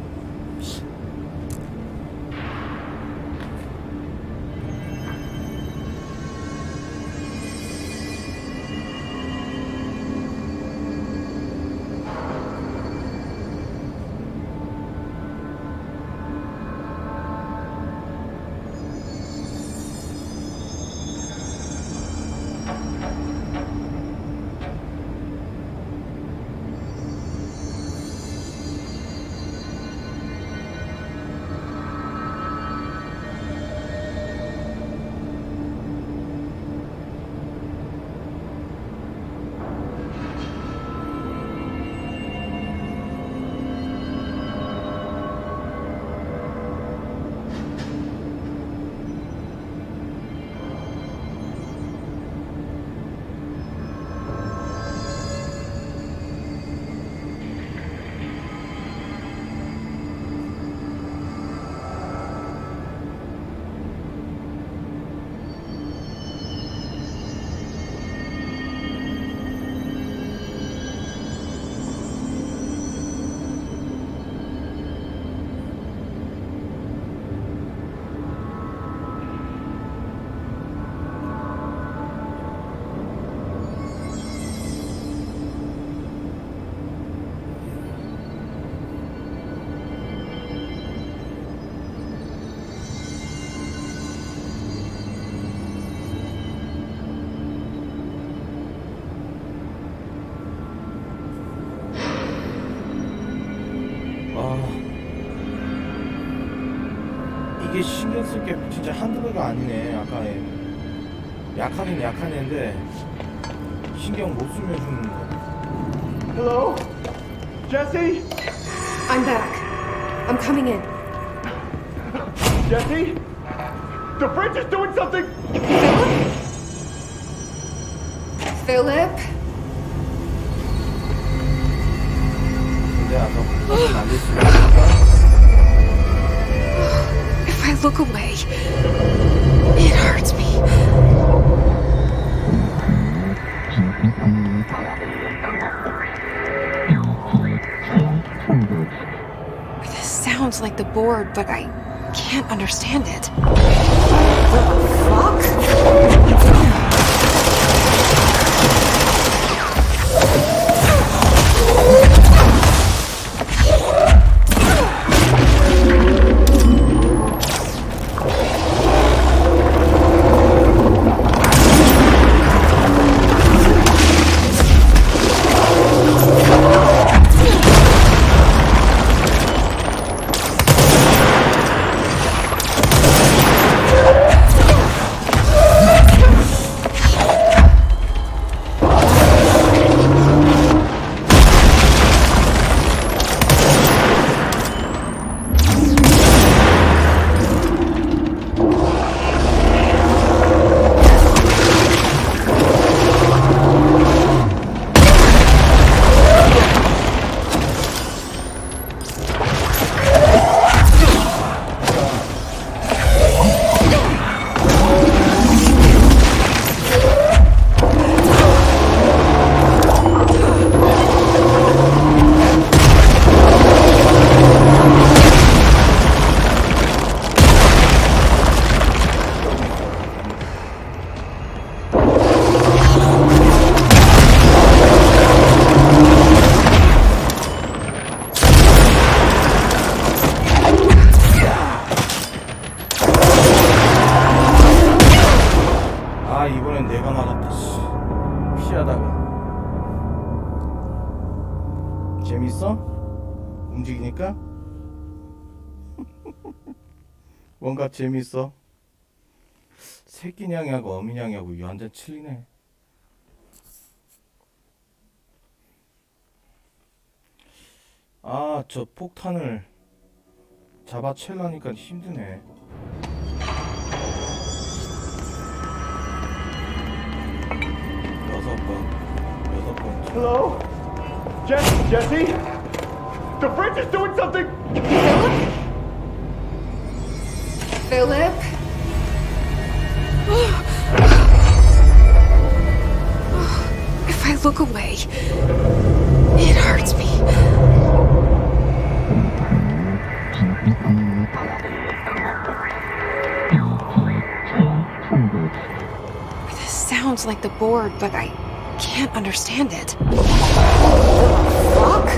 신경 쓸 게 진짜 한두 개가 아니네. 아까 약하긴 약한 애인데 신경 못 쓰면 죽는 거. Hello? Jesse? I'm back. I'm coming in. Jesse? The fridge is doing something! Philip? 근데 아까 무슨 안 됐으니까. If I look away, it hurts me. This sounds like the board, but I can't understand it. What the fuck? 재밌어? 움직이니까? 뭔가 재밌어. 새끼냥이하고 어미냥이하고 완전 틀리네. 아, 저 폭탄을 잡아채려니까 힘드네. 여섯 번. Hello? Jesse? The fridge is doing something! Philip? If I look away, it hurts me. This sounds like the board, but I can't understand it. What the fuck?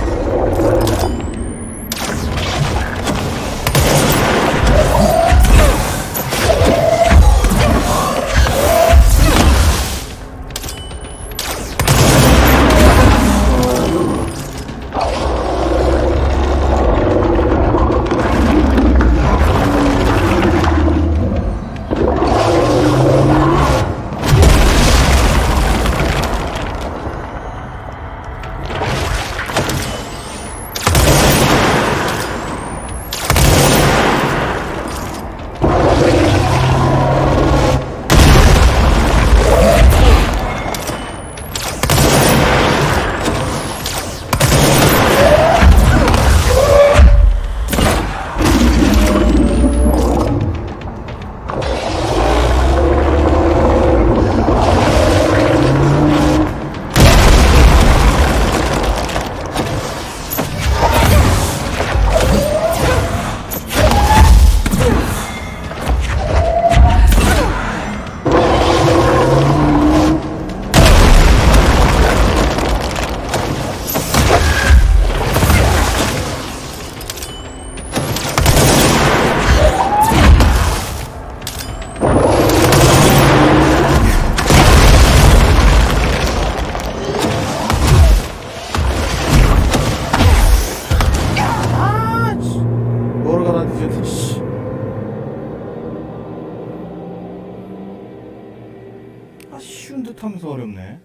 듯하면서 어렵네.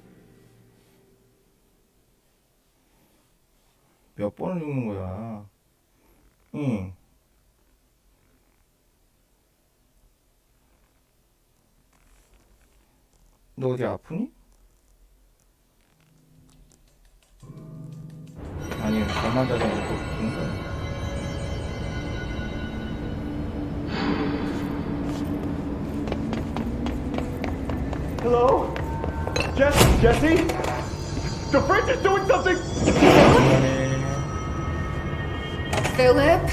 몇 번을 죽는 거야. 응. 너 어디 아프니? 아니, 가만 자전거 그런 거야. Hello? Jesse? The French is doing something! Philip?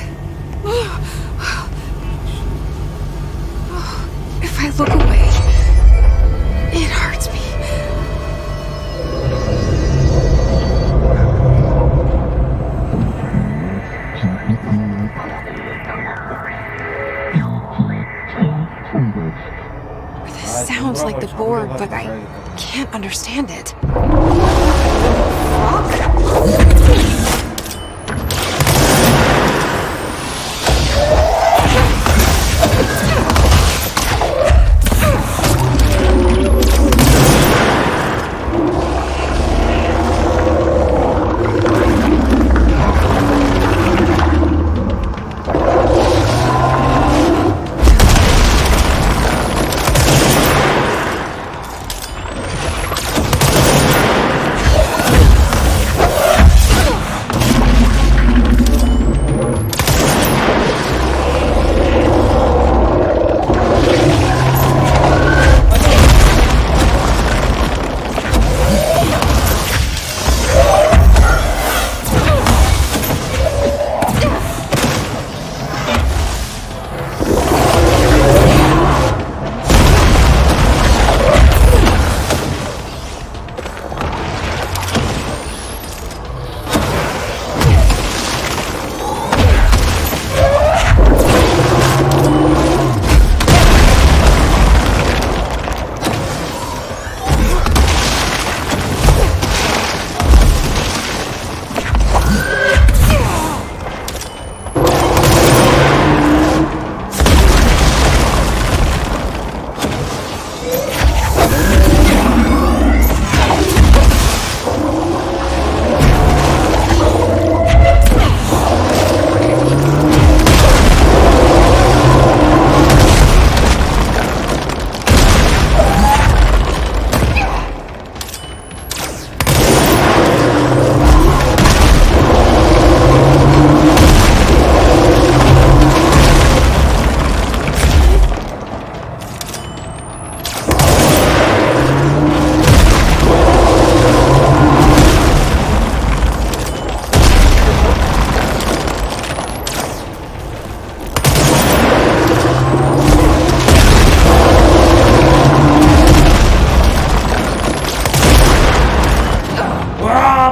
If I look away, it hurts me. This sounds like the board, but I can't understand it.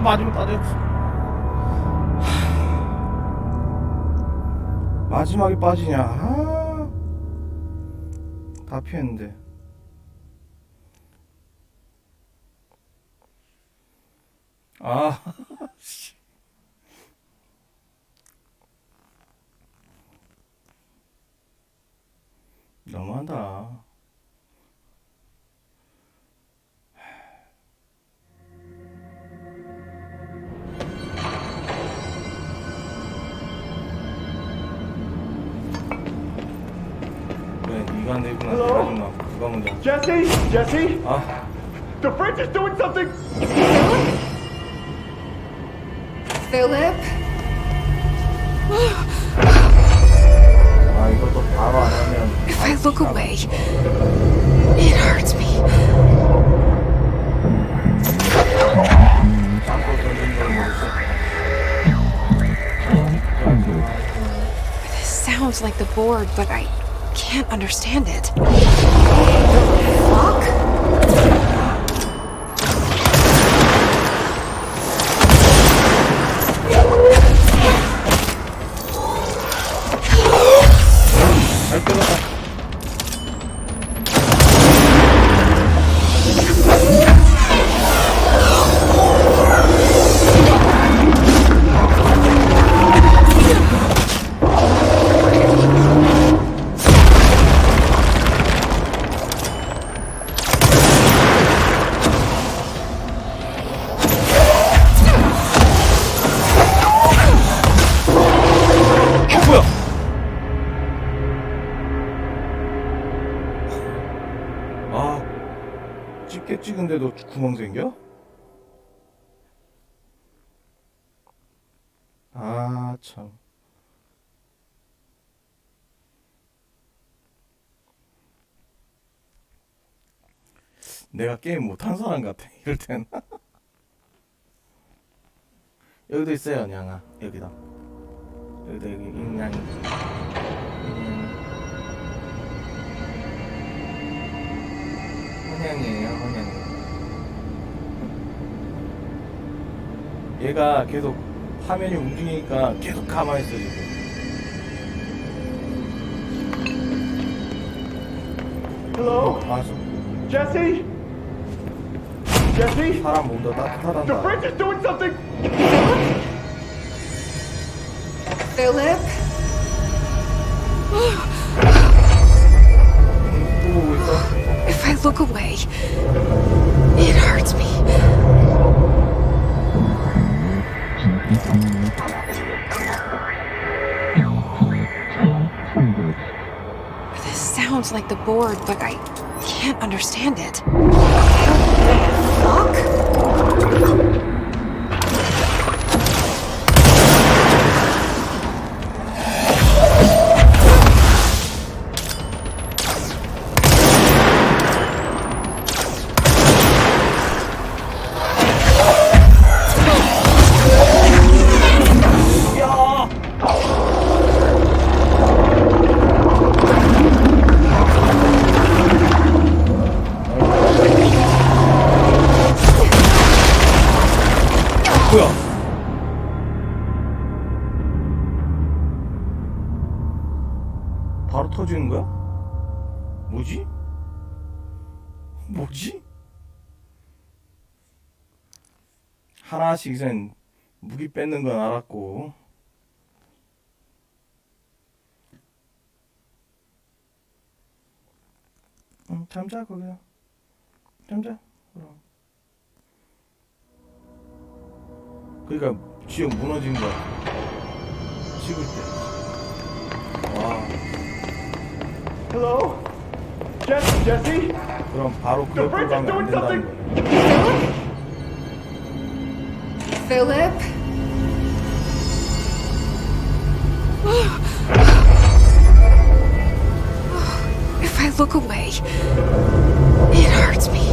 맞으면 빠졌어. 마지막에 빠지냐. 다 피했는데. 너무하다. 그래, 네가 내구나. 내가 좀 나. 누가 먼저. Jesse? The French is doing something! Philip? 이것도 바로 안 하면. If I look away, it hurts me. This sounds like the board, but I can't understand it. Fuck? 근데도 구멍 생겨? 아 참. 내가 게임 못한 사람 같아 이럴 땐. 여기도 있어요 냥아. 여기다. 여기도 여기 냥이. 헌냥이에요 헌냥이. 얘가 계속 화면이 움직이니까 계속 가만히 있어 지금. Hello? 알았어. Jesse? Jesse? 사람 몸도 The 따뜻하단다. bridge is doing something! Philip? 또 보고 있어. If I look away, it hurts me. This sounds like the board, but I can't understand it. What the fuck? 뭐야? 바로 터지는 거야? 뭐지? 뭐지? 하나씩 이젠 무기 뺏는 건 알았고. 잠자 거기서. 잠자. 그럼. 그러니까 지역 무너진 거야. 찍을 때. 와. Hello? Jesse? 그럼 바로 그 The 옆으로 bridge is 가면 안 doing 된다는 something! 거야. Philip? If I look away, it hurts me.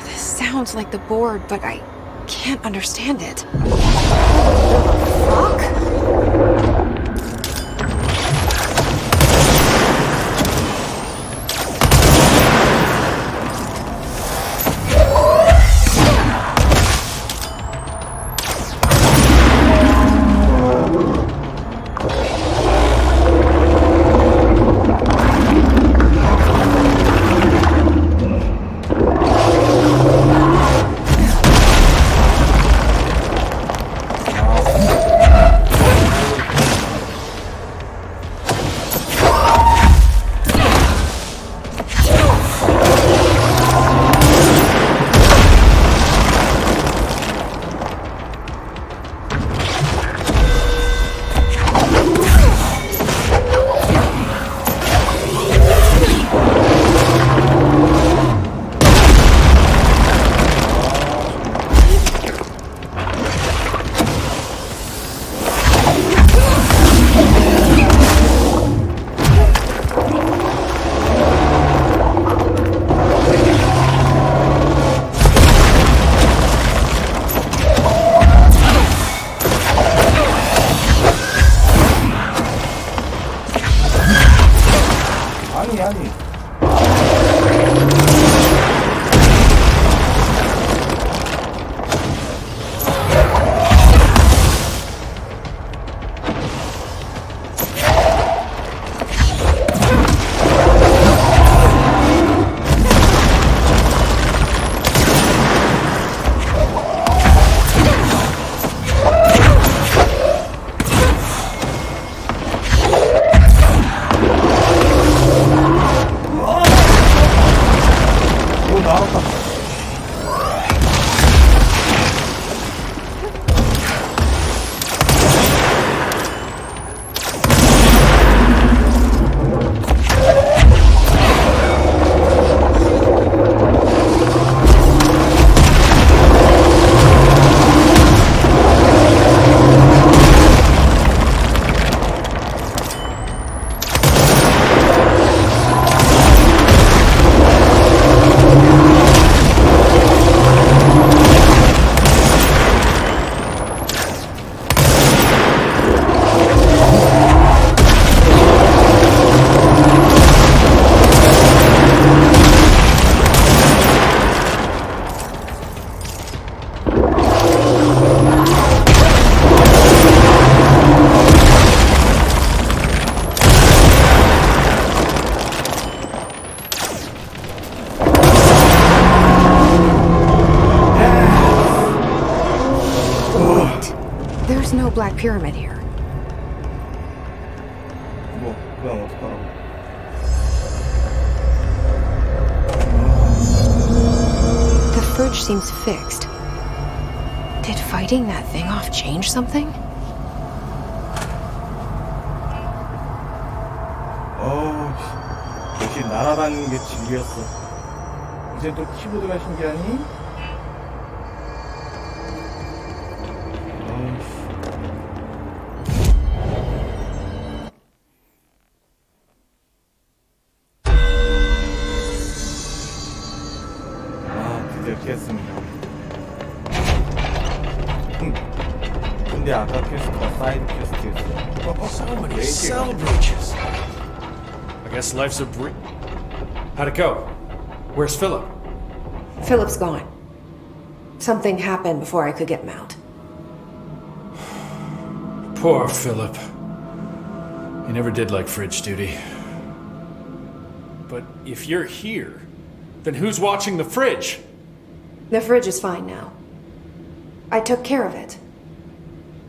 This sounds like the board, but I can't understand it. What the fuck? 아니. pyramid here. 뭐 그냥 어떡하라고. The fridge seems fixed. Did fighting that thing off change something? 역시 날아다니는 게 진리였어. 이제 또 키보드가 신기하니? 드디어 깼습니다. 근데 아까 퀘스트가 사이드 퀘스트였어. So many cell breaches. I guess life's a How'd it go? Where's Philip? Philip's gone. Something happened before I could get him out. Poor Philip. He never did like fridge duty. But if you're here, then who's watching the fridge? The fridge is fine now. I took care of it.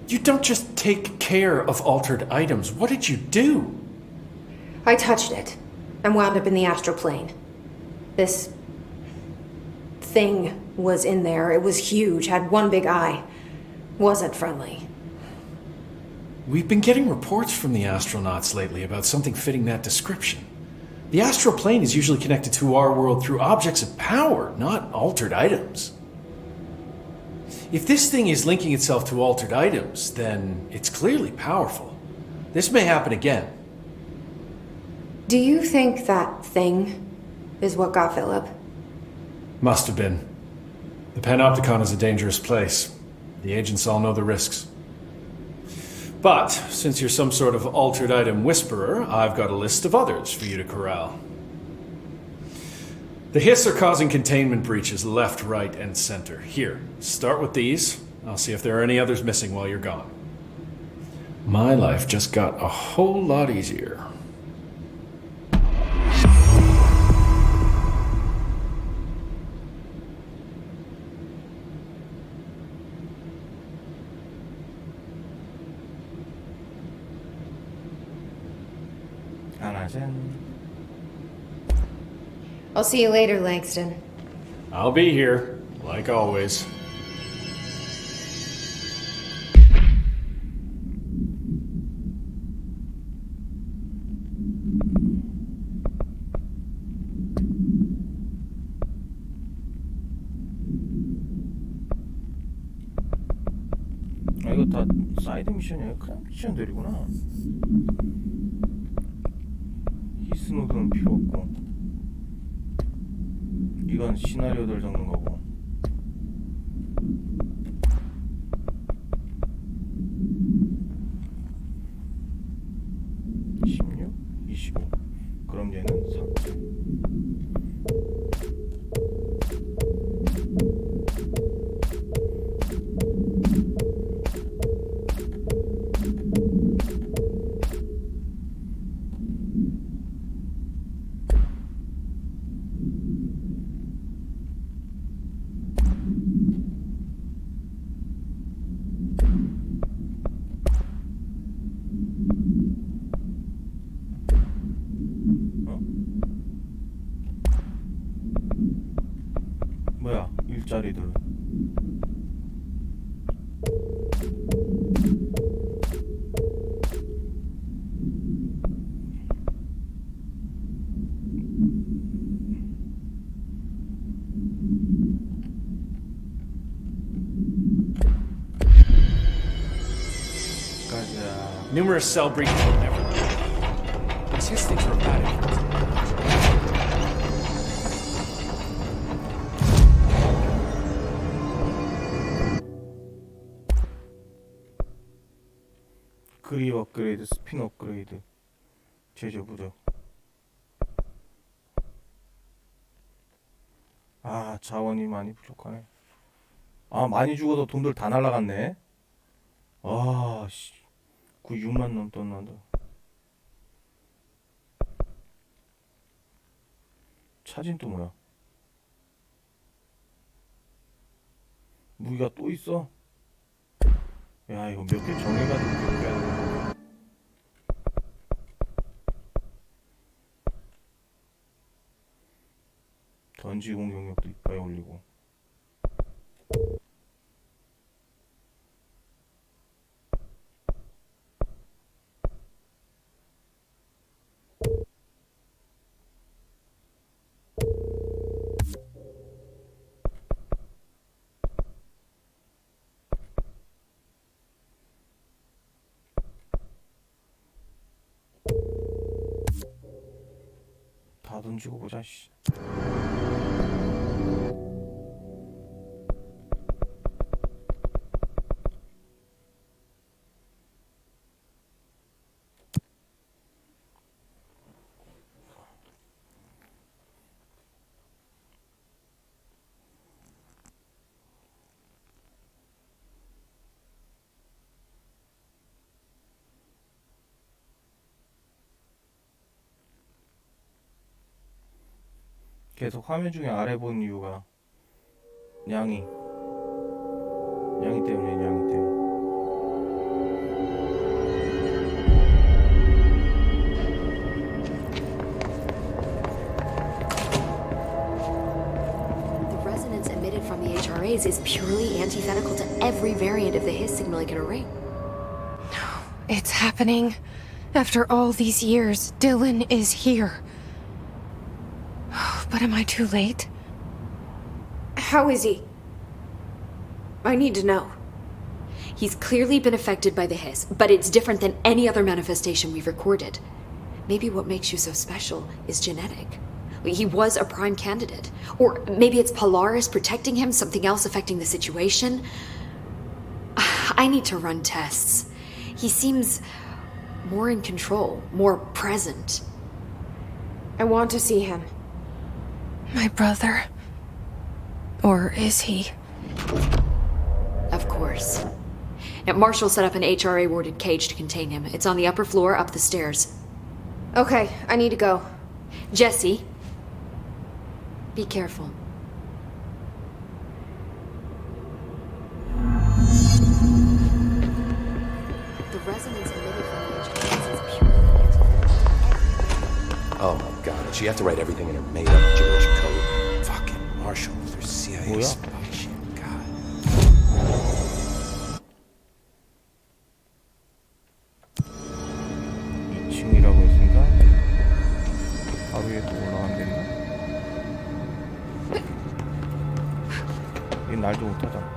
You don't just take care of altered items. What did you do? I touched it and wound up in the astral plane. This thing was in there. It was huge, had one big eye. Wasn't friendly. We've been getting reports from the astronauts lately about something fitting that description. The astral plane is usually connected to our world through objects of power, not altered items. If this thing is linking itself to altered items, then it's clearly powerful. This may happen again. Do you think that thing is what got Philip? Must have been. The Panopticon is a dangerous place. The agents all know the risks. But, since you're some sort of altered item whisperer, I've got a list of others for you to corral. The Hiss are causing containment breaches left, right, and center. Here, start with these. I'll see if there are any others missing while you're gone. My life just got a whole lot easier. I'll see you later, Langston. I'll be here, like always. 아, 이거 다 사이드 미션이야. 그냥 미션들이구나. 히스노드는 필요 없고. 이건 시나리오들 적는 거고. 그럼 얘는 3. 뭐야, 일자리들. 가자. Numerous cell breaches will never leave. These his things are a bad influence. 그립 업그레이드, 스핀 업그레이드, 제조 부족. 아, 자원이 많이 부족하네. 아, 많이 죽어서 돈들 다 날라갔네. 아, 씨. 6만 넘던난다. 차진 또 뭐야? 무기가 또 있어? 야, 이거 몇 개 정해가지고 몇 개 하는 거야. 던지 공격력도 이빨 올리고. 다 던지고 보자, 씨. 계속 화면 중에 아래 보는 이유가 냥이 때문에. The resonance emitted from the HRAs is purely antithetical to every variant of the His signaling in a ring. It's happening. After all these years, Dylan is here. But am I too late? How is he? I need to know. He's clearly been affected by the Hiss, but it's different than any other manifestation we've recorded. Maybe what makes you so special is genetic. He was a prime candidate. Or maybe it's Polaris protecting him, something else affecting the situation. I need to run tests. He seems more in control, more present. I want to see him. My brother? Or is he? Of course. Now, Marshall set up an HRA-warded cage to contain him. It's on the upper floor, up the stairs. Okay, I need to go. Jesse, be careful. The resonance emitted from the HRAs is purely antithetical. Oh my god, and she have to write everything in her made-up gibberish code. Fucking Marshall, they're CIA spy shit. God. 2층이라고 했으니까 바로 위에 또 올라가면 됐나? 얘 날도 못하잖아.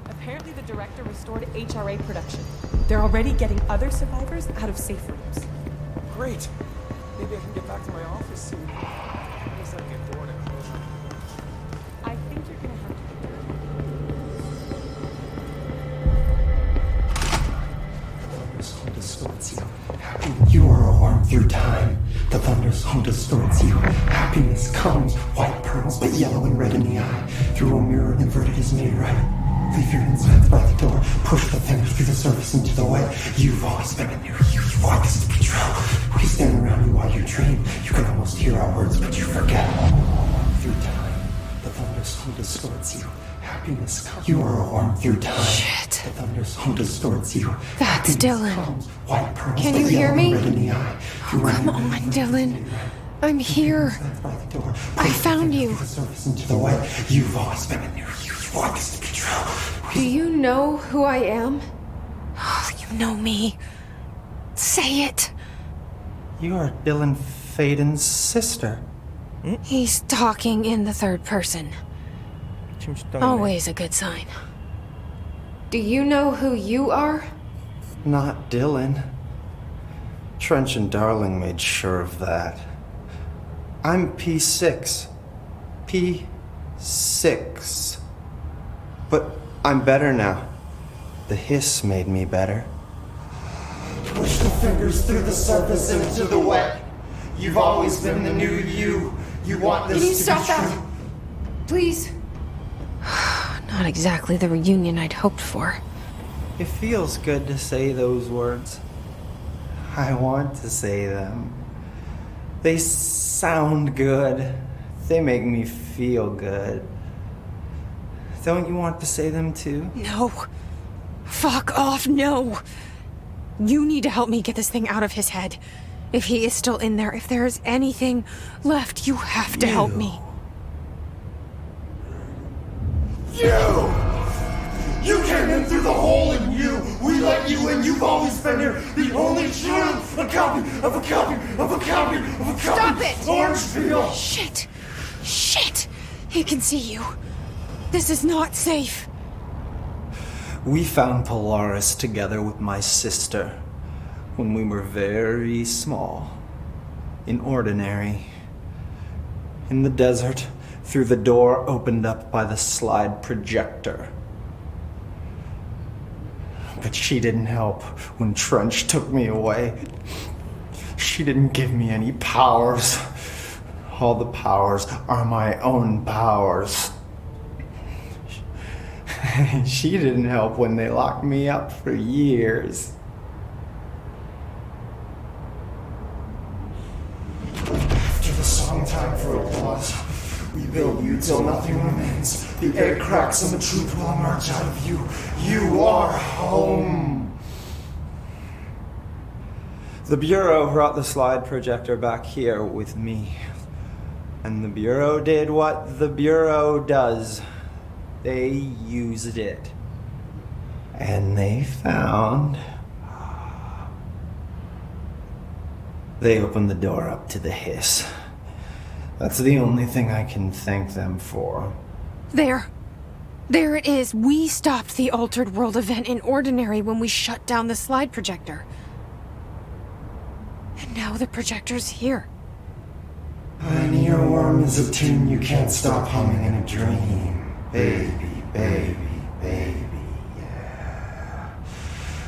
Apparently the director restored HRA production. They're already getting other survivors out of safe rooms. Great. Maybe I can get back to my office soon. There's like a door to close on. I think you're gonna have to be You are a worm through time. The thunder's home distorts you. Happiness comes, white pearls, but yellow and red in the eye. Through a mirror inverted is made right. Leave your insides by the door. Push the fingers through the surface into the wet. You've always been a near you. You want us to be true. We stand around you while you dream. You can almost hear our words, but you forget. Through time, the thunder's home distorts you. Happiness comes. You are a worm through time. Shit. The thunder's home distorts you. That's Dylan. Comes, white pearls, Can but you hear yellow me? and red in the eye. Come on, Dylan. I'm here. I found you. Into the way you've always been in your you want this to be true. Do you know who I am? Oh, you know me. Say it. You are Dylan Faden's sister. He's talking in the third person. Always a good sign. Do you know who you are? Not Dylan. Trench and Darling made sure of that. I'm P6. P6. But I'm better now. The hiss made me better. Push the fingers through the surface into the wet. You've always been the new you. You want this Can you to stop be that? true. Please. Not exactly the reunion I'd hoped for. It feels good to say those words. I want to say them. They sound good. They make me feel good. Don't you want to say them too? No. Fuck off, no. You need to help me get this thing out of his head. If he is still in there, if there is anything left, you have to help me. You came in through the hole in you. We let you in. You've always been here. The only true. A copy of a copy of a copy of a copy. Stop it! Orange peel. Shit. Shit. He can see you. This is not safe. We found Polaris together with my sister when we were very small, in Ordinary, in the desert, through the door opened up by the slide projector. But she didn't help when Trench took me away. She didn't give me any powers. All the powers are my own powers. She didn't help when they locked me up for years. After the song time for applause, we build you till nothing remains. The air cracks and the truth will emerge out of you. You are home. The Bureau brought the slide projector back here with me. And the Bureau did what the Bureau does. They used it. And they found... They opened the door up to the hiss. That's the only thing I can thank them for. There. There it is. We stopped the Altered World event in Ordinary when we shut down the slide projector. And now the projector's here. An earworm is a tune you can't stop humming in a dream. Baby, baby, baby, yeah.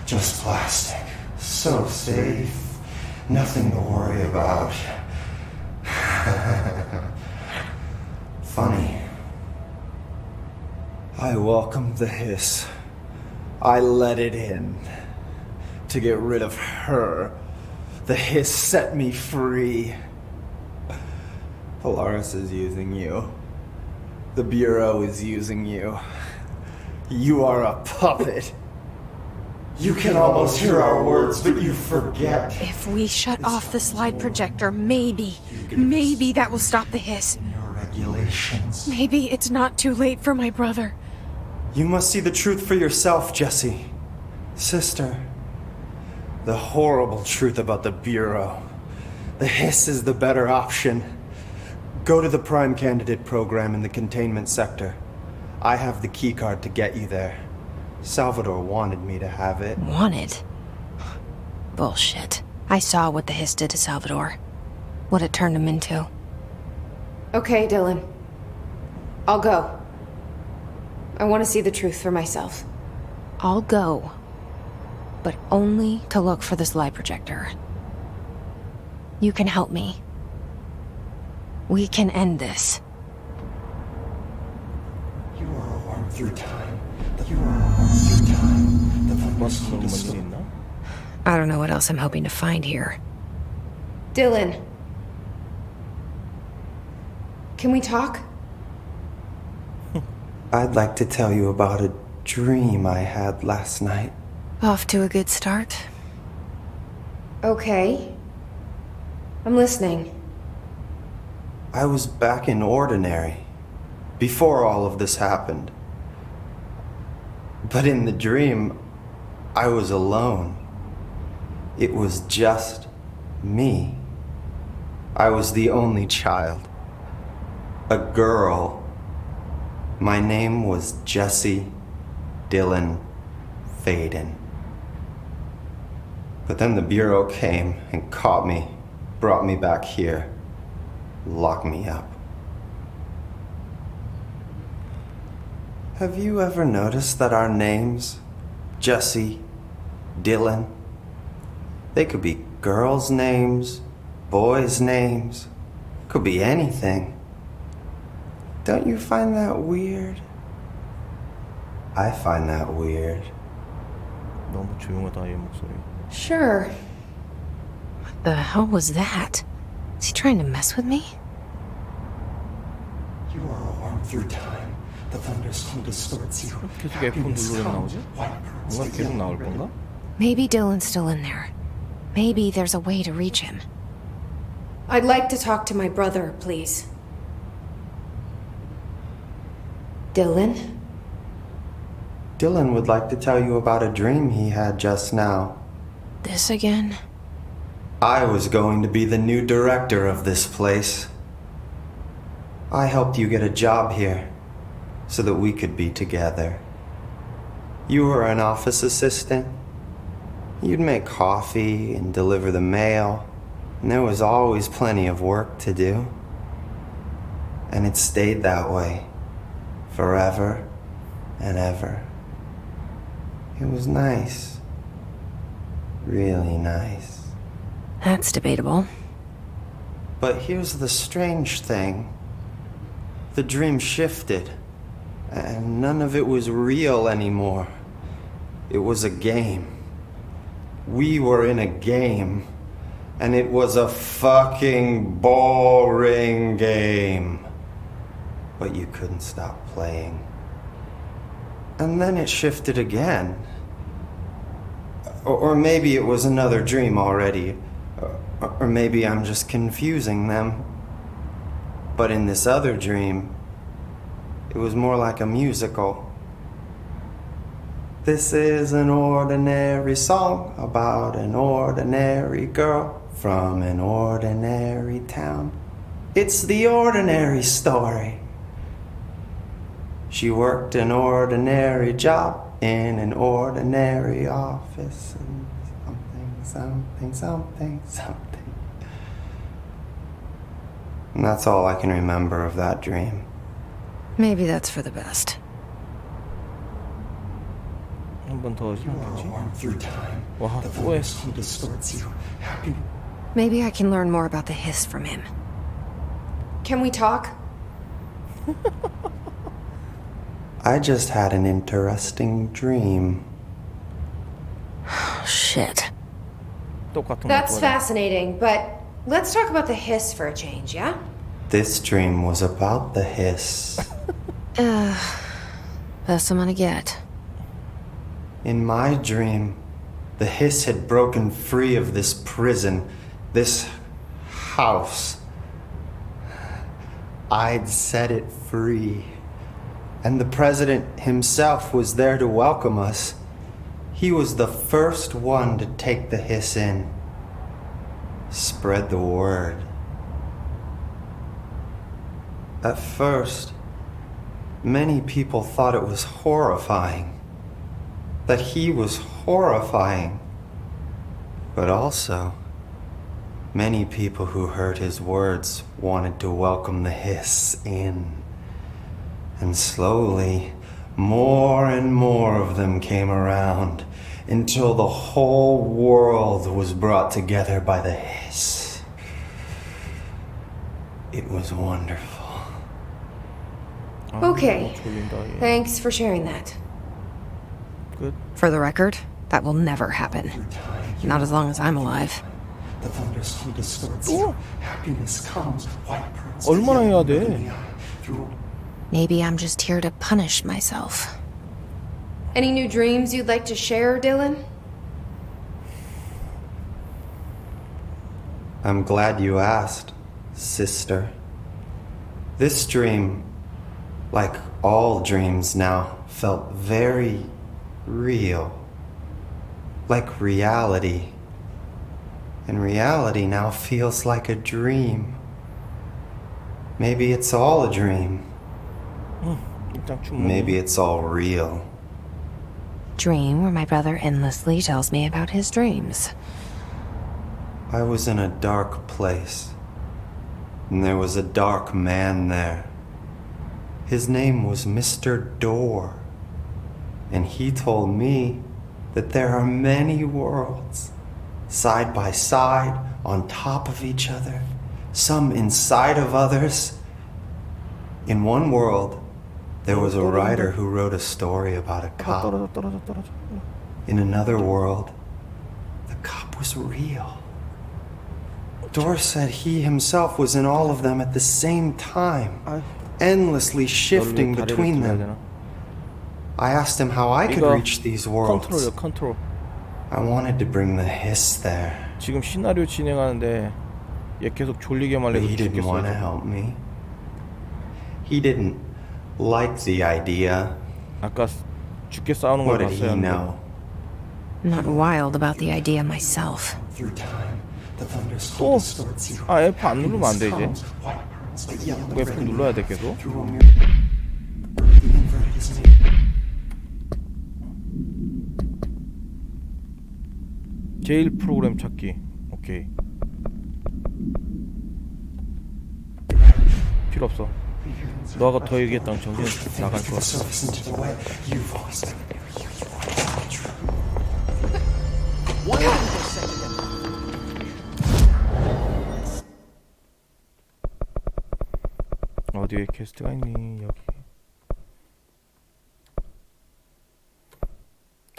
Just plastic. So safe. Nothing to worry about. Funny. I welcomed the hiss. I let it in. To get rid of her. The hiss set me free. Polaris is using you. The Bureau is using you. You are a puppet. You can almost hear our words, but you forget. If we shut off the slide projector, maybe that will stop the hiss. Your regulations. Maybe it's not too late for my brother. You must see the truth for yourself, Jessie. Sister. The horrible truth about the Bureau. The hiss is the better option. Go to the Prime Candidate program in the containment sector. I have the keycard to get you there. Salvador wanted me to have it. Wanted? Bullshit. I saw what the hiss did to Salvador. What it turned him into. Okay, Dylan. I'll go. I want to see the truth for myself. I'll go. But only to look for the slide projector. You can help me. We can end this. You are a worm through time. You are a worm through time. The thunder's home to stop. I don't know what else I'm hoping to find here. Dylan. Can we talk? I'd like to tell you about a dream I had last night. Off to a good start. Okay. I'm listening. I was back in Ordinary, before all of this happened. But in the dream, I was alone. It was just me. I was the only child. A girl. My name was Jesse Dylan Faden. But then the Bureau came and caught me, brought me back here, locked me up. Have you ever noticed that our names, Jesse, Dylan, they could be girls' names, boys' names, could be anything. Don't you find that weird? I find that weird. 너무 조용하다, 얘 목소리. Sure. What the hell was that? Is he trying to mess with me? You are a worm through time. The thunderstorm distorts you. 계속 F 누르면 나오지? 뭔가 계속 나올 건가? Maybe Dylan's still in there. Maybe there's a way to reach him. I'd like to talk to my brother, please. Dylan? Dylan would like to tell you about a dream he had just now. This again? I was going to be the new director of this place. I helped you get a job here so that we could be together. You were an office assistant. You'd make coffee and deliver the mail, and there was always plenty of work to do. And it stayed that way, forever and ever. It was nice. Really nice. That's debatable. But here's the strange thing. The dream shifted, and none of it was real anymore. It was a game. We were in a game, and it was a fucking boring game. But you couldn't stop playing. And then it shifted again. Or maybe it was another dream already. Or maybe I'm just confusing them. But in this other dream, it was more like a musical. This is an ordinary song about an ordinary girl from an ordinary town. It's the ordinary story. She worked an ordinary job in an ordinary office and something. And that's all I can remember of that dream. Maybe that's for the best. 한 번 더 You are a worm through time. 와, The 또 해. thunderstorm distorts you. Happy. Maybe I can learn more about the hiss from him. Can we talk? I just had an interesting dream. Shit. 똑같은 That's 거 fascinating, but let's talk about the hiss for a change, yeah? This dream was about the hiss. Best I'm gonna get. In my dream, the hiss had broken free of this prison, this house. I'd set it free. And the president himself was there to welcome us. He was the first one to take the hiss in. Spread the word. At first, many people thought it was horrifying. That he was horrifying. But also, many people who heard his words wanted to welcome the hiss in. And slowly, more and more of them came around until the whole world was brought together by the hiss. It was wonderful. Okay. Thanks for sharing that. Good. For the record, that will never happen. Not as long as I'm alive. The thunderstorm distorts you. Happiness comes. White pearls. 얼마나 해야 돼? Maybe I'm just here to punish myself. Any new dreams you'd like to share, Dylan? I'm glad you asked, sister. This dream, like all dreams now, felt very real. Like reality. And reality now feels like a dream. Maybe it's all a dream. Maybe it's all real. dream where my brother endlessly tells me about his dreams. I was in a dark place, and there was a dark man there. His name was Mr. Door, and he told me that there are many worlds, side by side, on top of each other, some inside of others. In one world, there was a writer who wrote a story about a cop. In another world, the cop was real. Door said he himself was in all of them at the same time, endlessly shifting between them. I asked him how I could reach these worlds. 컨트롤. I wanted to bring the hiss there. 지금 시나리오 진행하는데 얘 계속 졸리게만 But 해서 he didn't want to 죽겠어. help me. He didn't like the idea. 아까 죽게 싸우는 걸 What did he 봤어요. know? I'm not wild about the idea myself. Through time, the thunders 또? distorts you. 아 F 안 누르면 안 돼 이제. Happiness comes, white pearls, but yellow and F red 눌러야 돼 계속. through a mirror. The inverted is made. 제일 프로그램 찾기. 오케이. 필요 없어. 너가 더 얘기했다면 정신 나갈 것 같아. Listen to the way you've always been. 어디에 퀘스트가 있니? 여기.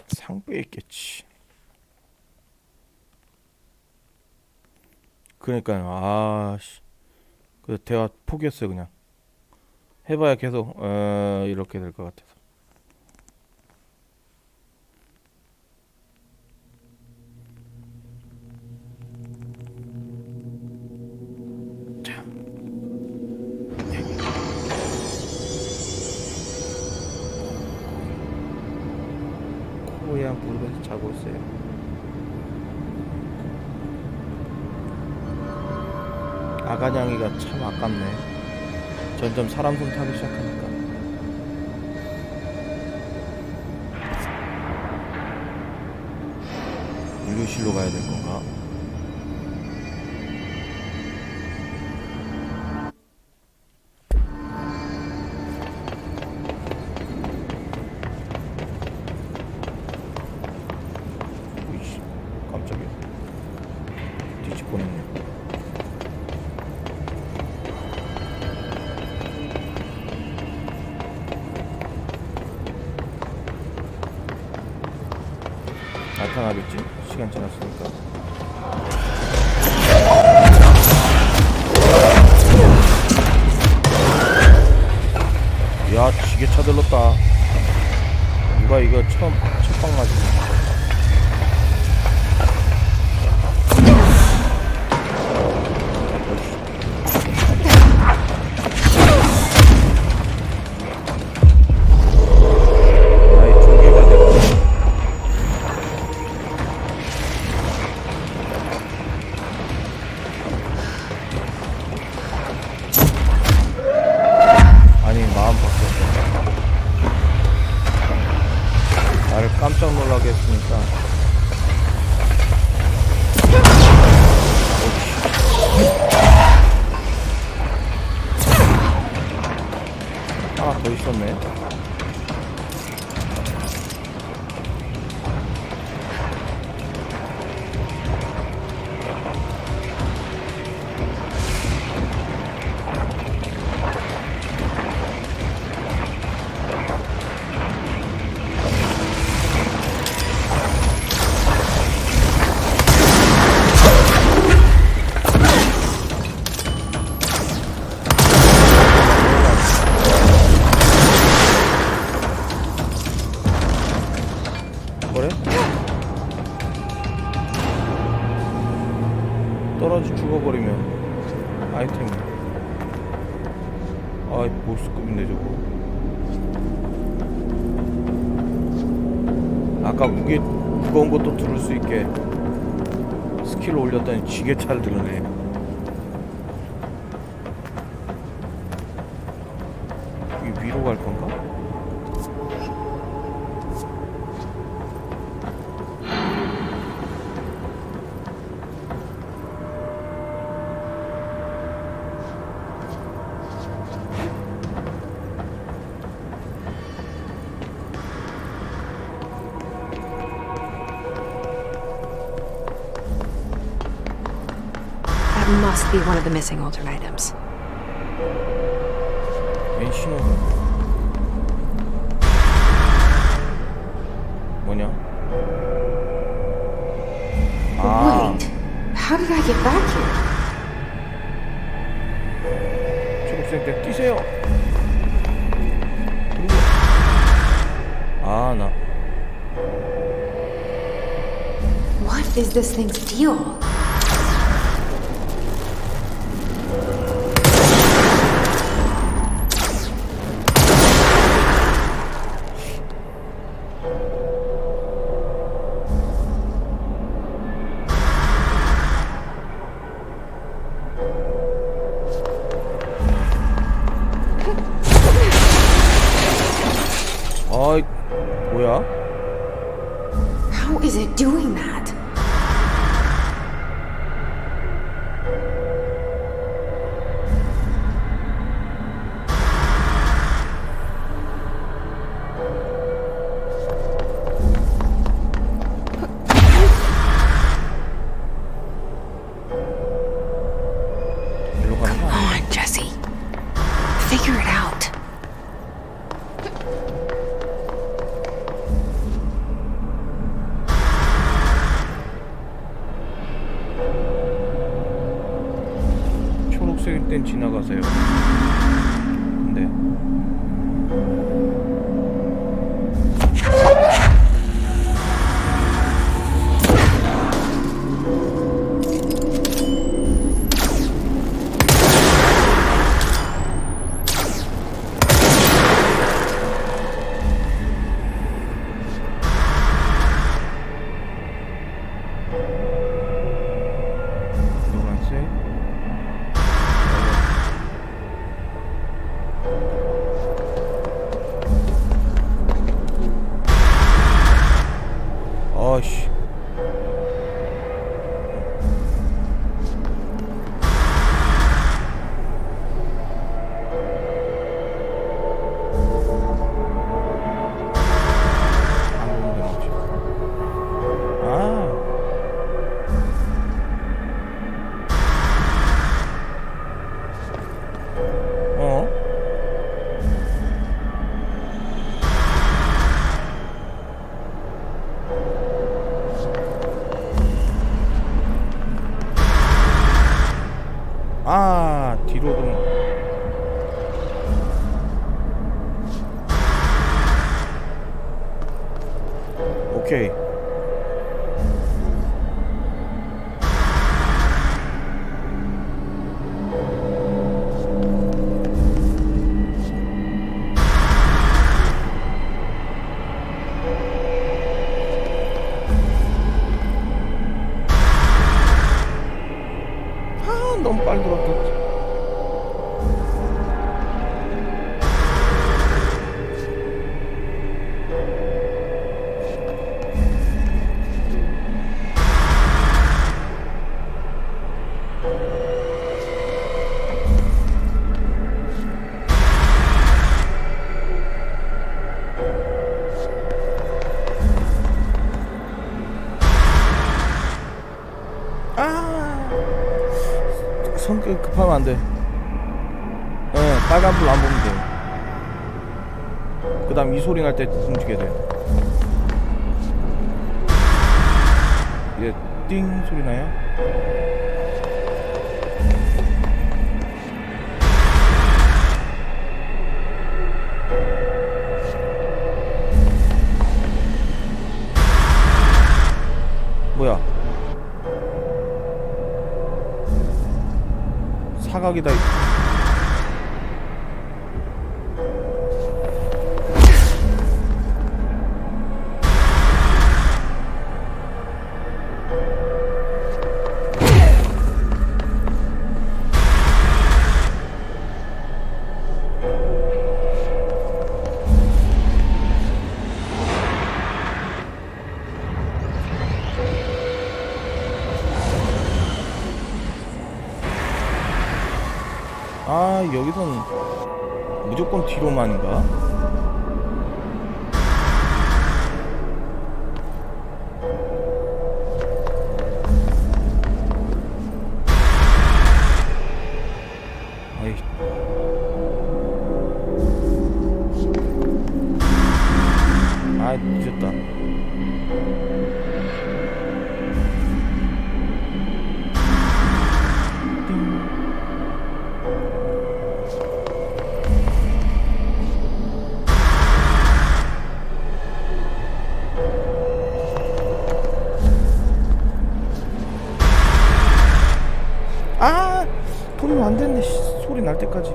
상부에 있겠지. 그러니까요. 아씨. 그 대화 포기했어요 그냥. 해봐야 계속 이렇게 될 것 같아서. 자. 코에 한 불에서 자고 있어요. 아가냥이가 참 아깝네. 점점 사람 손 타기 시작하니까. 인류실로 가야 될 건가? 으이씨, 깜짝이야. 뒤집고 냈네. 나타나겠지? 시간 지났으니까. 야, 지게차 들렀다. 누가 이거 처음 첫방 맞지? 나의 중계가 됐다. 아니 마음 바뀌었어. 나를 깜짝 놀라게 했으니까. 하나 더 있었네. 그래? 떨어져 죽어버리면 아이템이. 아이 보스급인데 저거. 아까 무거운 것도 들을 수 있게 스킬을 올렸더니 지게차를 들으네. 이 위로 갈 건가? That must be one of the missing alternate items. 웬 신호가 뭐냐? 아, Wait, how did I get back here? 초록색 때 뛰세요. 그리고 아, 나 What is this thing's deal? 어이, 뭐야? How is it doing that? 일로 가는 거 Come 아니야? on, Jesse. Figure it out. 초록색일 땐 지나가세요. 근데 노란색 아씨 안 보면 되는지 아 어? 아, 뒤로도 오케이. 아, 너무 빨리 돌았다. 아, 성격 급하면 안 돼. 네, 빨간불 안 보면 돼요. 그 다음 이 소리 날 때 움직여야 돼. 이제 띵 소리 나요? 뭐야? 사각이다. 아, 여기선 무조건 뒤로만인가? 에이. 아, 늦었다. 아! 돌면 안 됐네. 소리 날 때까지.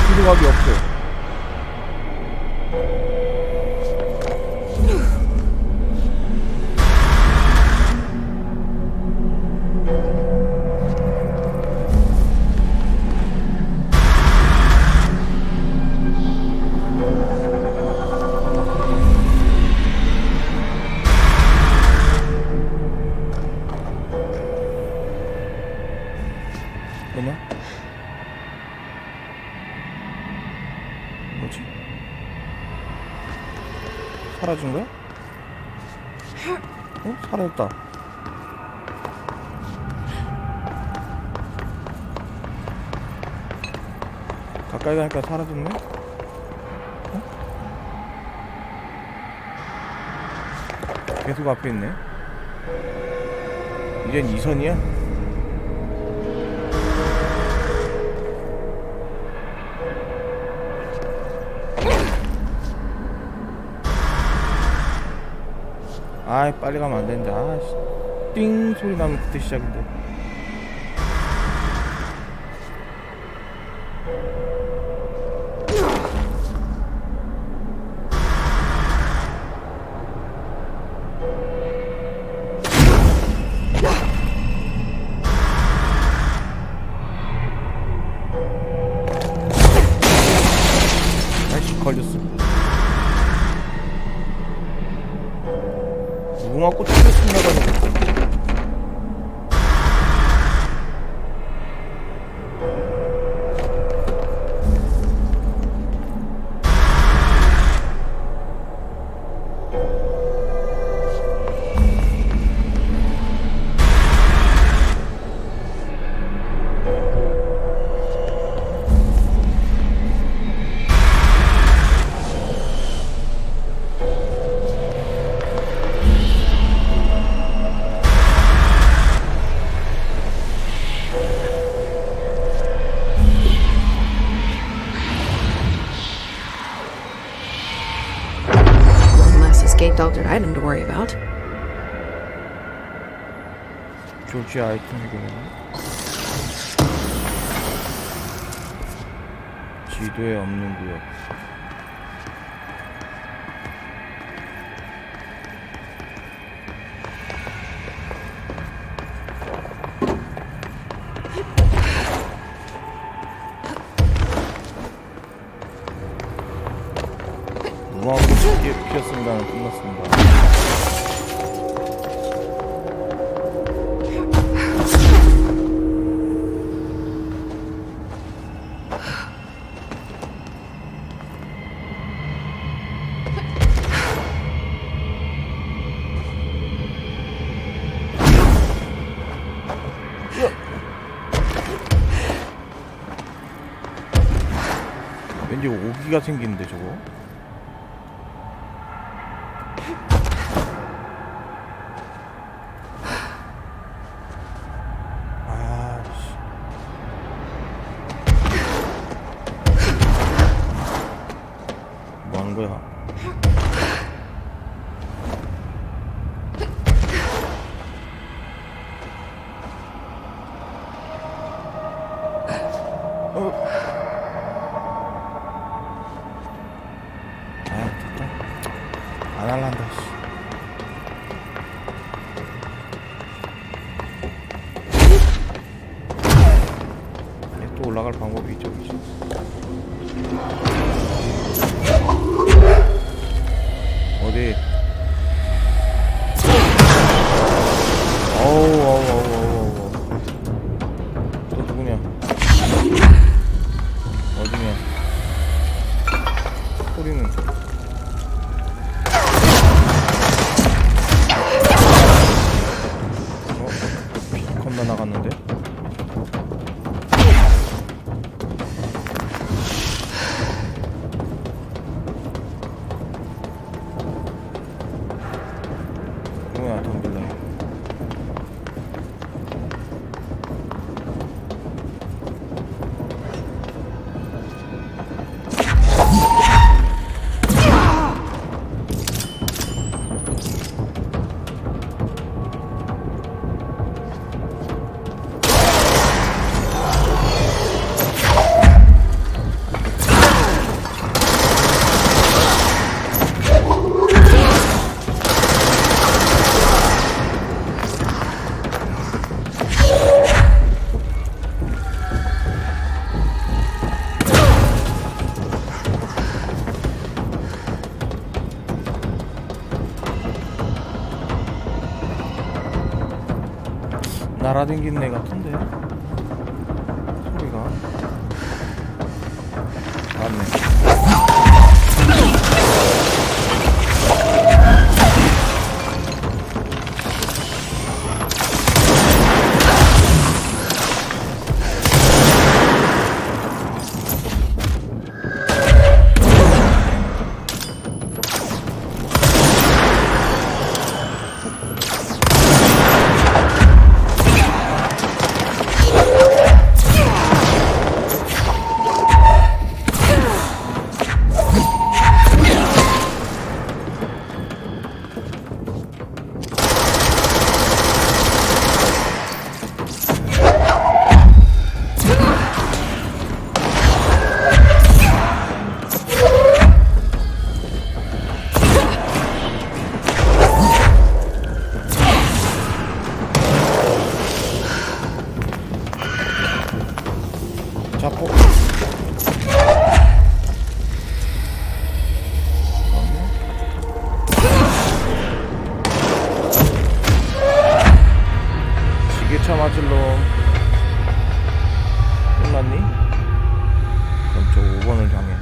뒤로 가기 없어. 뭐냐? 뭐지? 사라진 거야? 어? 사라졌다. 가까이 가니까 사라졌네? 어? 계속 앞에 있네. 이젠 2선이야? 아이, 빨리 가면 안 되는데. 아씨, 띵 소리 나면 그때 시작인데. 아이씨, 걸렸어. 무궁화 꽃이 숨나가지고. Escaped altered item to worry about. 조지 아이템이구나. 지도에 없는 구역. 무궁화꽃이 피었습니다는 끝났습니다. 왠지 오기가 생기는데 저거. 뭐 하는 거야? 안 할란다, 씨. 또 올라갈 방법이 저기지. 어디? 어우. 또 누구냐? 어디냐? 소리는. 날아다니는 애 같은데 소리가 맞네. 잡고 시계차 맞을 놈 끝났니? 그럼 저 5번을 향해.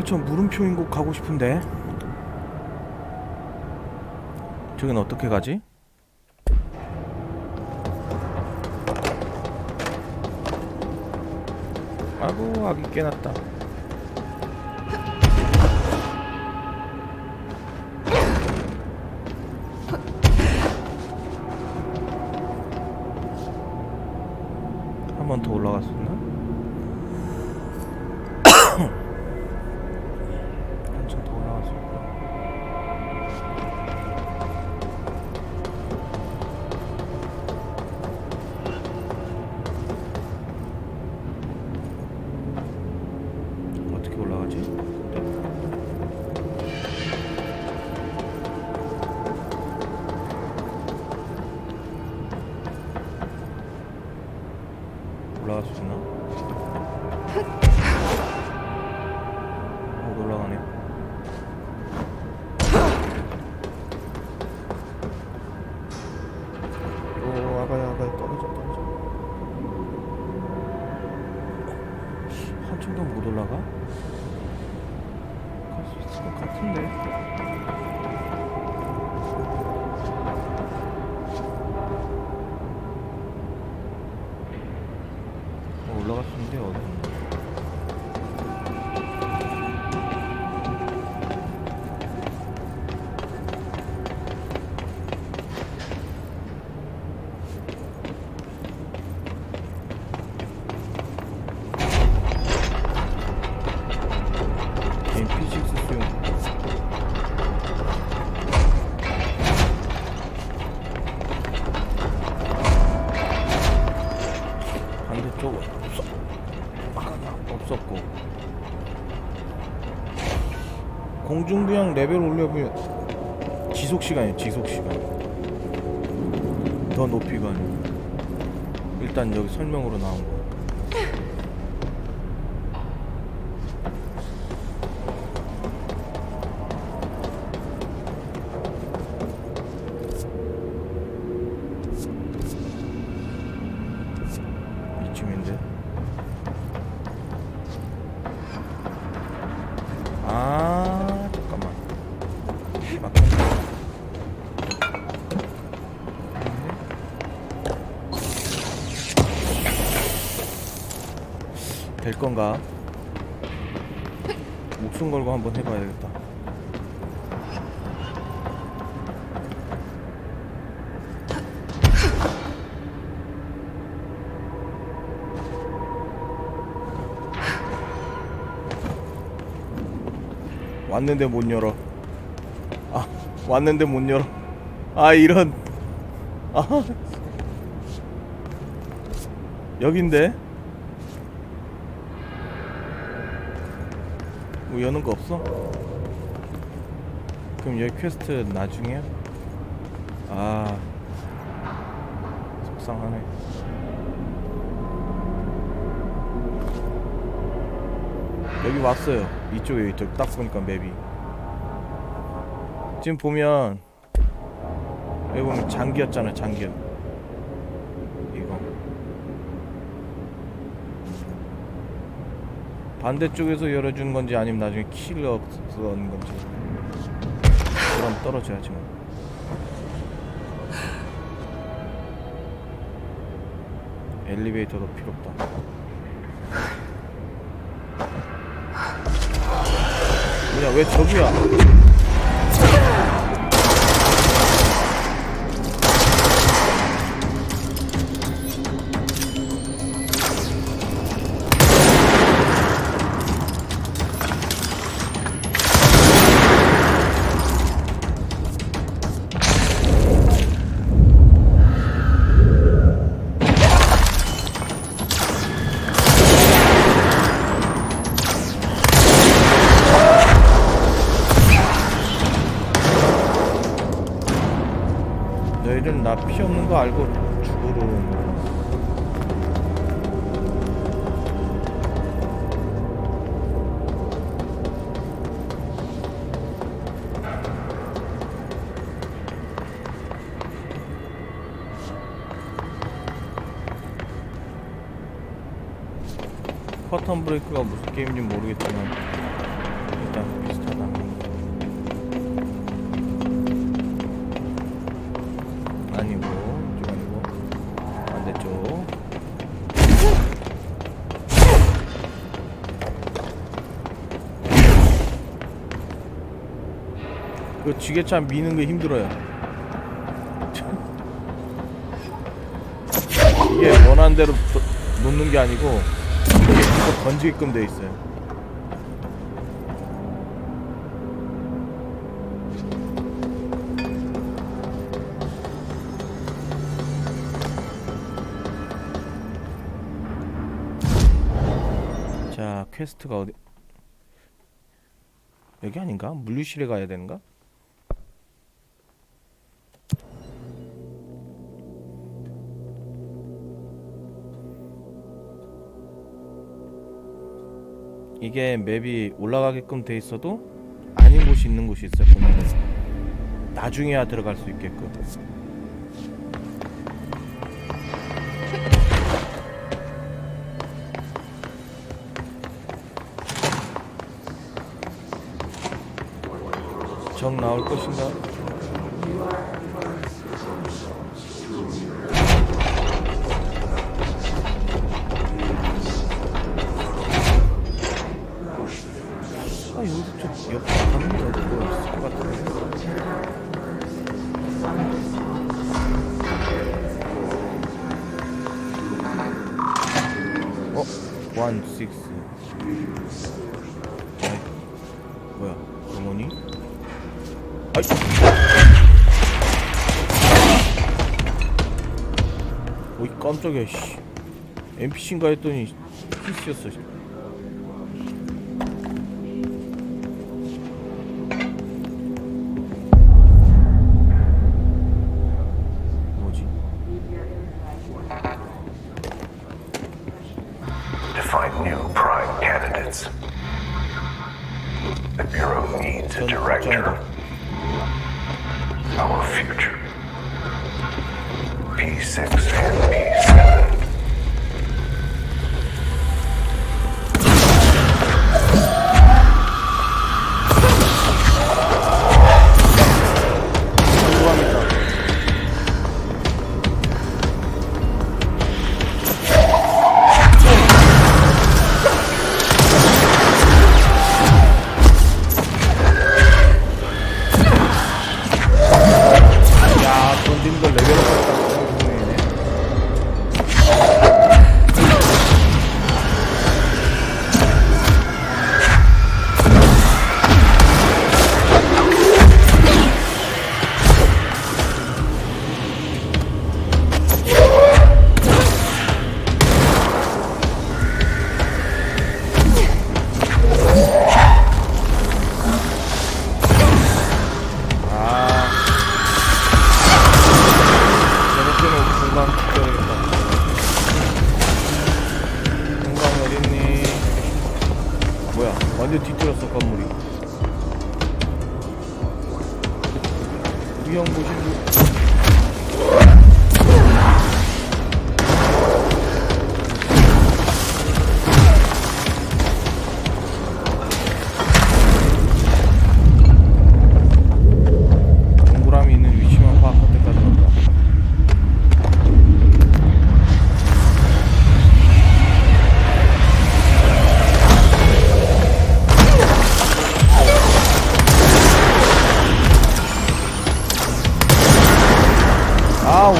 저 물음표인 곳 가고 싶은데 저긴 어떻게 가지? 아이고 아기 깨났다. 한 번 더 올라갔었나? 한참 더 올라갔었나? 어떻게 올라가지? 올라갈 수 있나? 못 올라가네. 오, 아가야, 떨어져. 한층 더 못 올라가? 갈 수 있을 것 같은데. 올라갈 수 있는데 어디? 게임 피직스 수용. 반대쪽은 없었고 공중부양 레벨 올려보면 지속시간이에요. 지속시간 더 높이가 아니고 일단 여기 설명으로 나온 거 이쯤인데. 아 잠깐만 될 건가? 목숨 걸고 한번 해봐야겠다. 왔는데 못 열어. 아, 왔는데 못 열어. 아, 이런. 아, 여긴데? 뭐 여는 거 없어? 그럼 여기 퀘스트 나중에? 아, 속상하네. 여기 왔어요. 이쪽에 딱 보니까 맵이. 지금 보면 여기 보면 장기였잖아. 장기요. 이거 반대쪽에서 열어주는 건지 아니면 나중에 키를 쓰는 건지. 그럼 떨어져야지 뭐. 엘리베이터도 필요 없다. 뭐야, 왜 저기야? 너희들은 나 피 없는 거 알고 죽으러 오는 거야. 커튼 브레이크가 무슨 게임인지 모르겠지만 일단 비슷하다. 아니고 좀 아니고 반대쪽. 그 지게차 미는 게 힘들어요. 이게 원하는 대로 놓는 게 아니고 이게 계속 던지게끔 돼 있어요. 자, 퀘스트가 어디? 여기 아닌가? 물류실에 가야 되는가? 이게 맵이 올라가게끔 돼 있어도 아닌 곳이 있는 곳이 있어요. 보면은 나중에야 들어갈 수 있게끔. 적 나올 것인가? 아, 여기서 좀 옆에 가는 게 어디고 있을 것 같은데. 어? 1, 6 뭐야? 어머니? 아이! 어이 깜짝이야 씨. NPC인가 했더니 PC였어. The director. Our future. P6 and P7.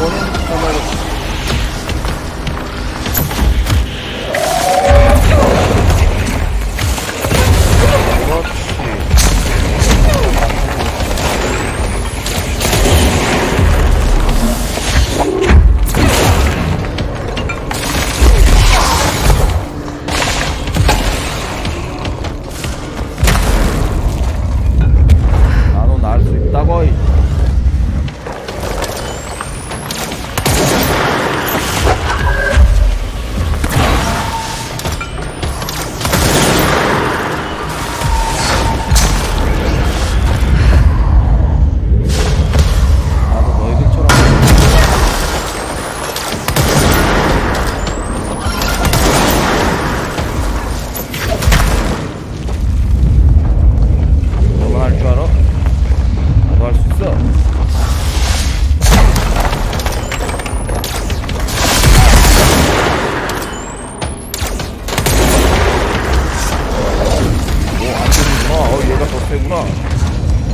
원형부터 잘라야겠다. 나도 날 수 있다고.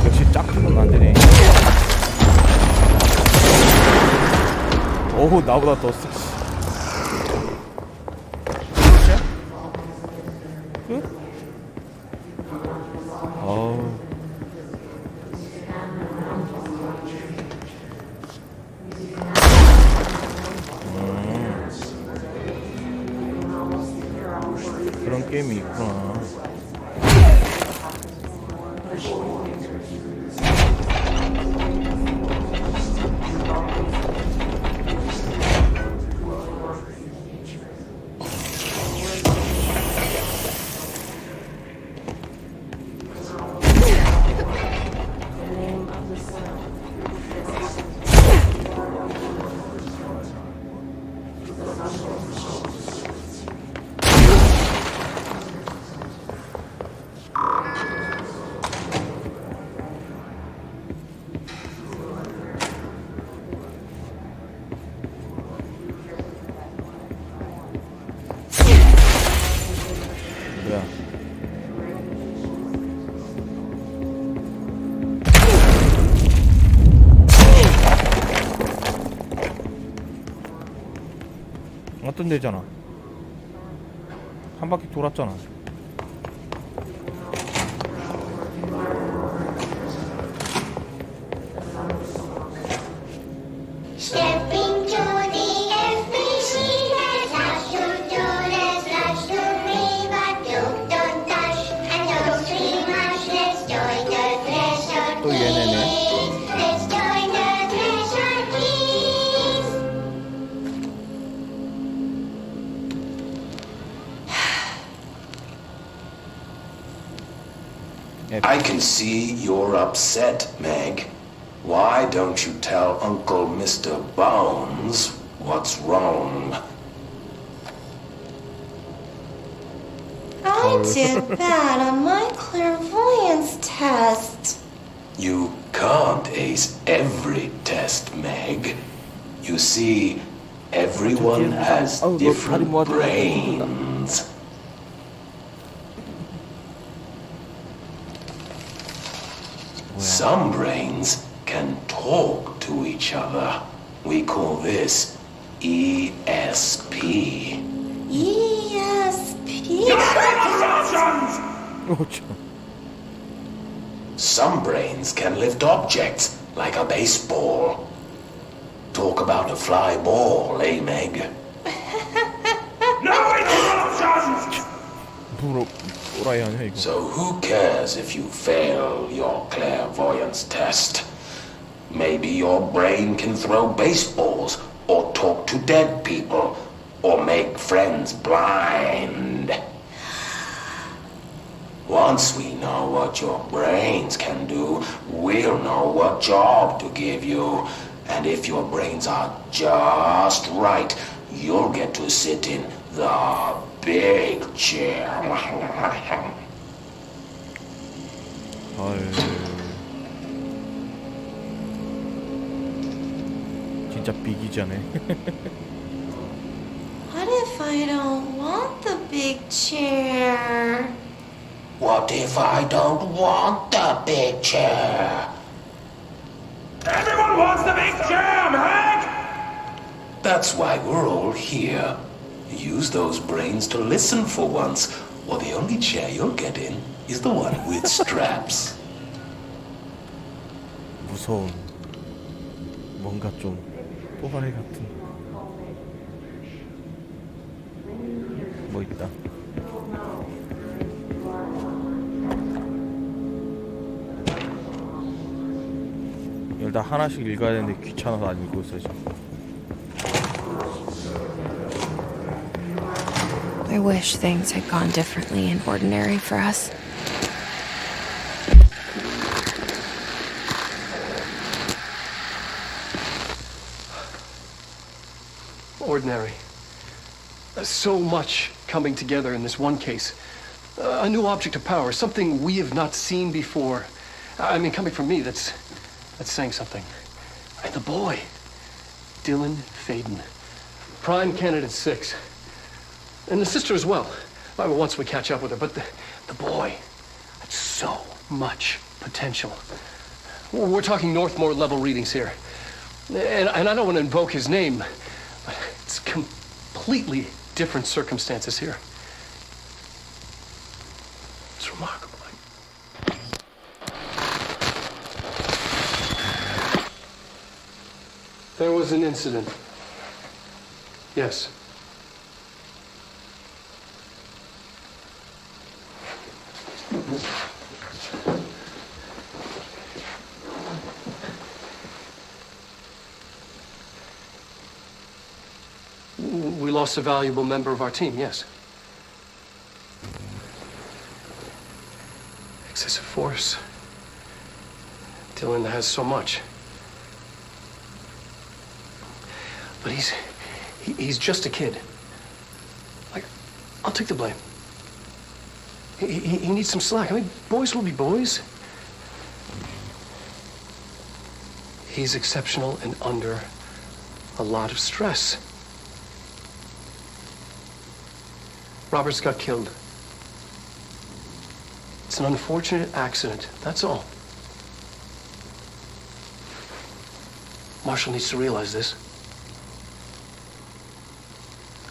역시 짝퉁은 안 되네. 오우, 나보다 더 세. 끝이야? 끝? 어우. 그런 게임이 있구나. 어떤 데잖아. 한 바퀴 돌았잖아. Stepping to the FBC, there's lots to do, there's lots to read, but don't touch and don't scream much. Let's join the treasure 또 얘네네. Let's join the treasure keys. I can see you're upset, Meg. Why don't you tell Uncle Mr. Bones what's wrong? I did bad on my clairvoyance test. You can't ace every test, Meg. You see, everyone has different brains. Some brains can talk to each other. We call this ESP. ESP? Some brains can lift objects like a baseball. Talk about a fly ball, eh, Meg? So who cares if you fail your clairvoyance test? Maybe your brain can throw baseballs, or talk to dead people, or make friends blind. Once we know what your brains can do, we'll know what job to give you. And if your brains are just right, you'll get to sit in the big chair. 진짜 빅이잖아. What if I don't want the big chair? What if I don't want the big chair? Everyone wants the big chair, Meg! That's why we're all here. Use those brains to listen for once, or the only chair you'll get in is the one with straps. 무서운 뭔가 좀 또라이 같은 뭐 있다. 일단 하나씩 읽어야 되는데 귀찮아서 안 읽고 있어 지금. I wish things had gone differently in ordinary for us. Ordinary. So much coming together in this one case. A new object of power, something we have not seen before. I mean, coming from me, that's saying something. And the boy, Dylan Faden, prime candidate 6. And the sister as well. Once we catch up with her, but the boy, that's so much potential. We're talking Northmore level readings here. And I don't want to invoke his name, but it's completely different circumstances here. It's remarkable. There was an incident. Yes. We lost a valuable member of our team, yes. Excessive force. Dylan has so much. But he's just a kid. I'll take the blame. He needs some slack. I mean, boys will be boys. He's exceptional and under a lot of stress. Roberts got killed. It's an unfortunate accident, that's all. Marshall needs to realize this.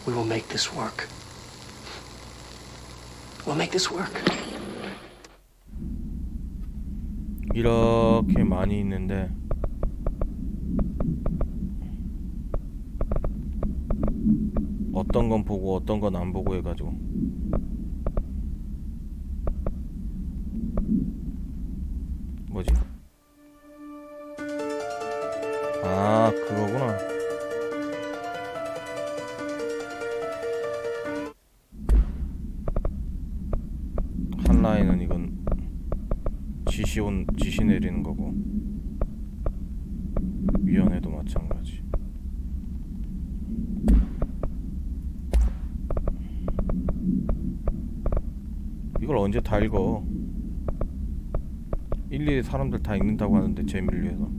We will make this work. We'll make this work. 이렇게 많이 있는데 어떤 건 보고 어떤 건 안 보고 해가지고 뭐지? 아 그거구나. 한 라인은 이건 지시 내리는 거고 위원회도 마찬가지. 이걸 언제 다 읽어? 일일이 사람들 다 읽는다고 하는데 재미를 위해서.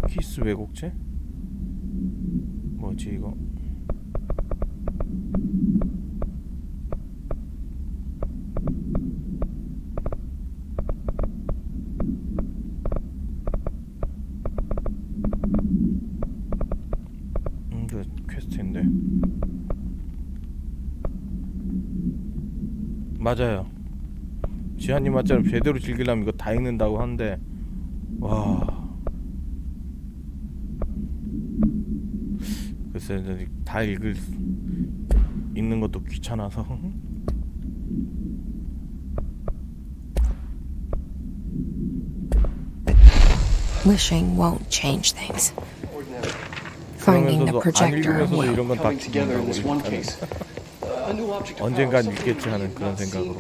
키스 왜곡체? 뭐지 이거? 그 퀘스트인데 맞아요. 지한님 말처럼 제대로 즐기려면 이거 다 읽는다고 하는데 와 글쎄 다 읽는 것도 귀찮아서 Wishing won't change things. Finding the projector will. 이런 건 다 언젠간 읽겠지 하는 그런 생각으로.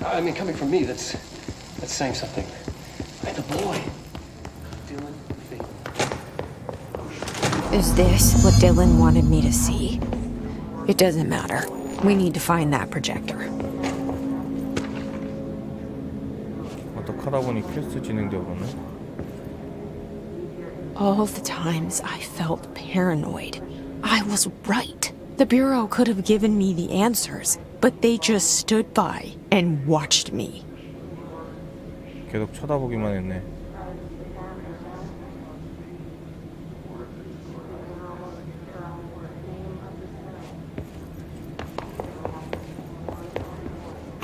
I mean, coming from me, that's saying something. By the boy. Dylan, Is this what Dylan wanted me to see? It doesn't matter. We need to find that projector. 어떡하다 보니 퀘스트 진행되고 그러네. All the times I felt paranoid, I was right. The Bureau could have given me the answers, but they just stood by and watched me. 계속 쳐다보기만 했네.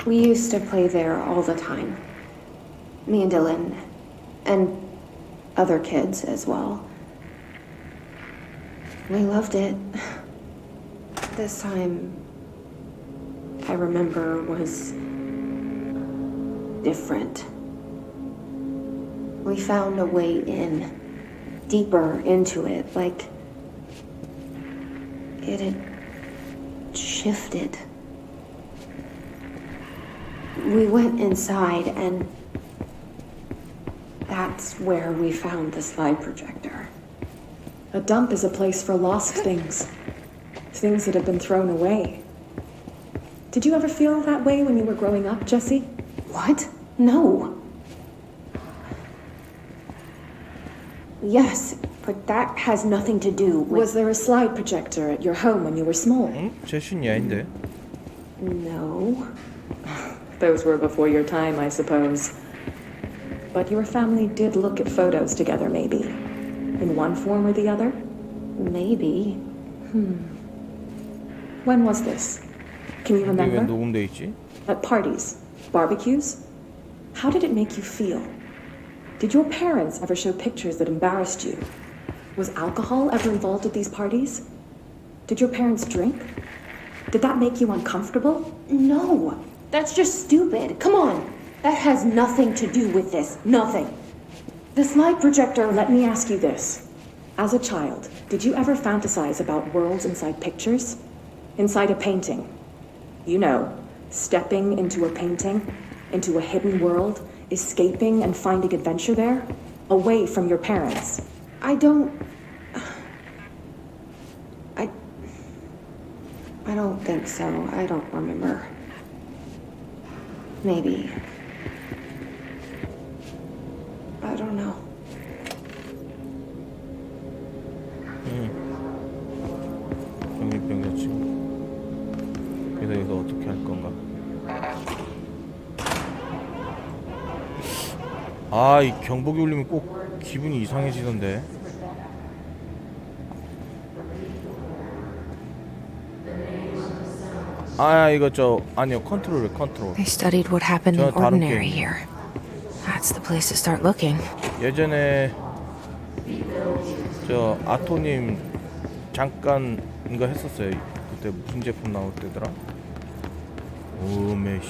We used to play there all the time. Me and Dylan, and other kids as well. We loved it. This time, I remember, was different. We found a way in, deeper into it, like it had shifted. We went inside, and that's where we found the slide projector. A dump is a place for lost things. Things that have been thrown away. Did you ever feel that way when you were growing up, Jesse? What? No. Yes, but that has nothing to do with... Was there a slide projector at your home when you were small? 제신이 아닌데. No. Those were before your time, I suppose. But your family did look at photos together, maybe. In one form or the other? Maybe. When was this? Can you 왜 remember? 녹음돼 있지? At parties? Barbecues? How did it make you feel? Did your parents ever show pictures that embarrassed you? Was alcohol ever involved at these parties? Did your parents drink? Did that make you uncomfortable? No. That's just stupid. Come on. That has nothing to do with this. Nothing. The slide projector, let me ask you this. As a child, did you ever fantasize about worlds inside pictures? Inside a painting? You know, stepping into a painting, into a hidden world, escaping and finding adventure there, away from your parents. I don't think so. I don't remember. Maybe. I don't know. 병력병력 치고. 그래서 여기서 어떻게 할 건가? 아, 이 경보기 울리면 꼭 기분이 이상해지던데. 아, 이거 아니요, 컨트롤. They studied what happened in 저 다른 ordinary 게임. here. That's the place to start looking. 예전에 아토님 잠깐 이거 했었어요. 그때 무슨 제품 나올 때더라? 오메씨.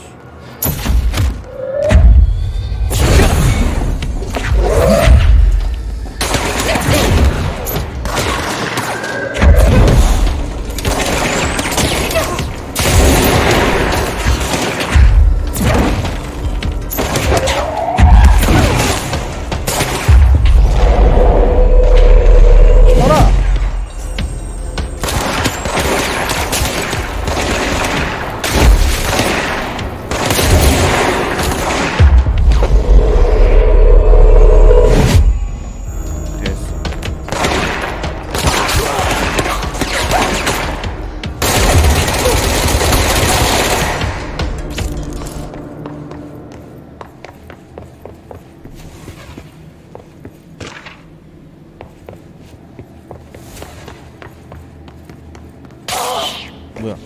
뭐야?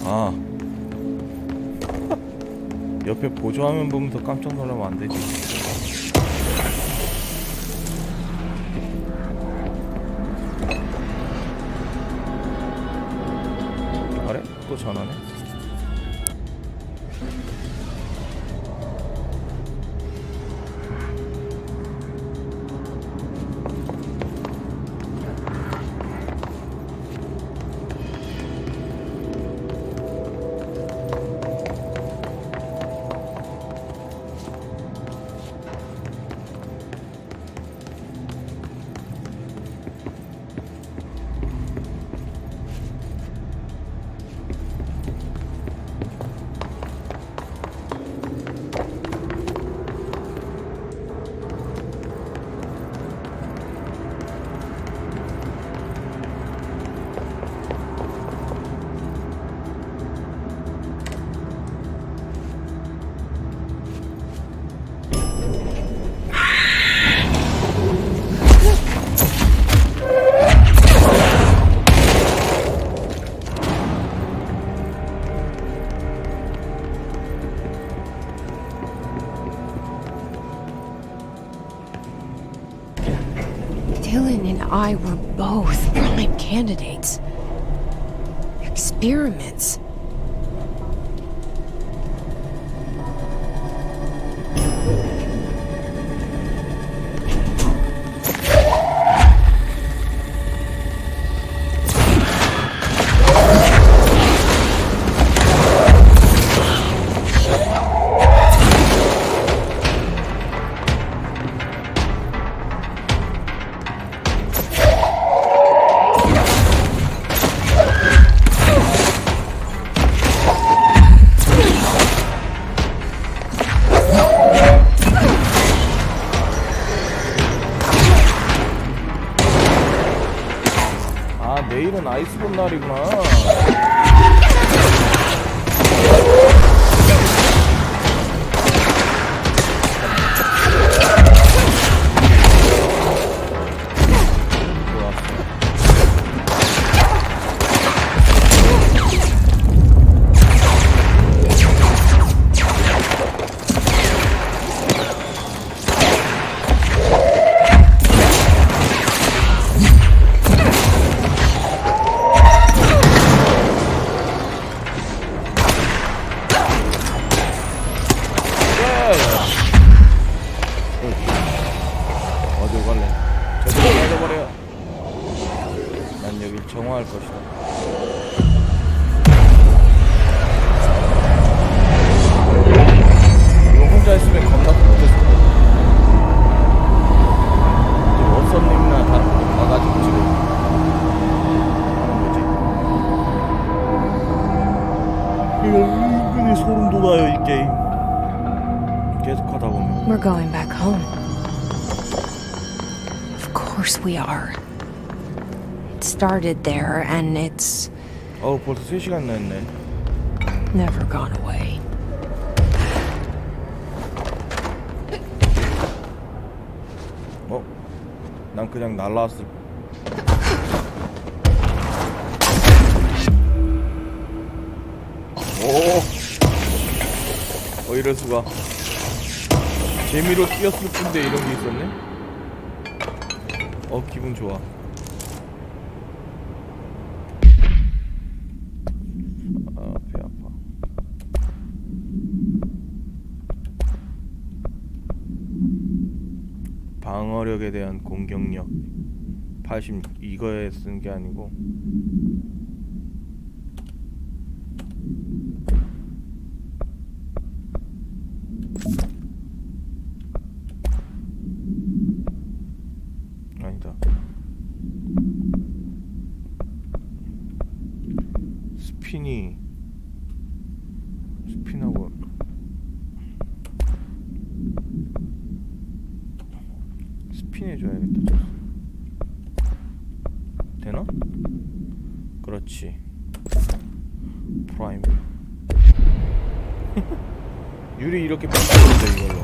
아, 옆에 보조화면 보면서 깜짝 놀라면 안 되지. 그래? 또 전화네? Dylan and I were both prime candidates. Experiments. 내일은 아이스본 날이구나. 어디 갈래? 저기 빠져버려. 난 여길 정화할 것이다. 이거 혼자 했으면 겁나 못했을 거야. 워썸님이나 다른 분들 가가지고 지금 하는 거지. 이거 은근히 소름 돋아요, 이 게임. 계속 하다 보면. We're going back home. Of course we are. It started there and it's 벌써 3시간 냈네. never gone away. 난 그냥 날라왔을. 이럴 수가. 재미로 뛰었을 뿐인데 이런 게 있었네. 기분 좋아. 배 아파. 방어력에 대한 공격력 80 이거에 쓴 게 아니고 아니다. 스핀하고 스핀 해줘야겠다. 되나? 그렇지. 프라임. 유리 이렇게 뺏기는데 이걸로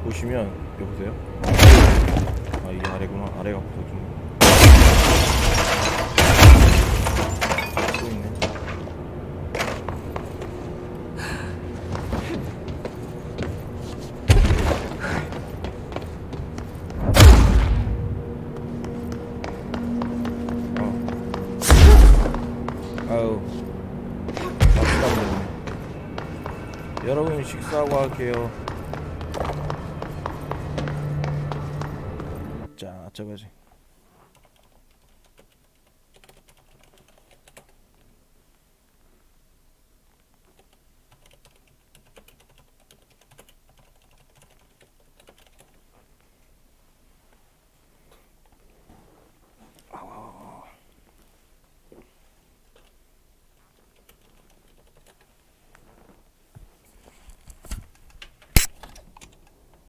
보시면 여보세요? 이게 아래구나. 아래가 부서진 또 있네. 아유, 여러분 식사하고 할게요. 자, 저거지.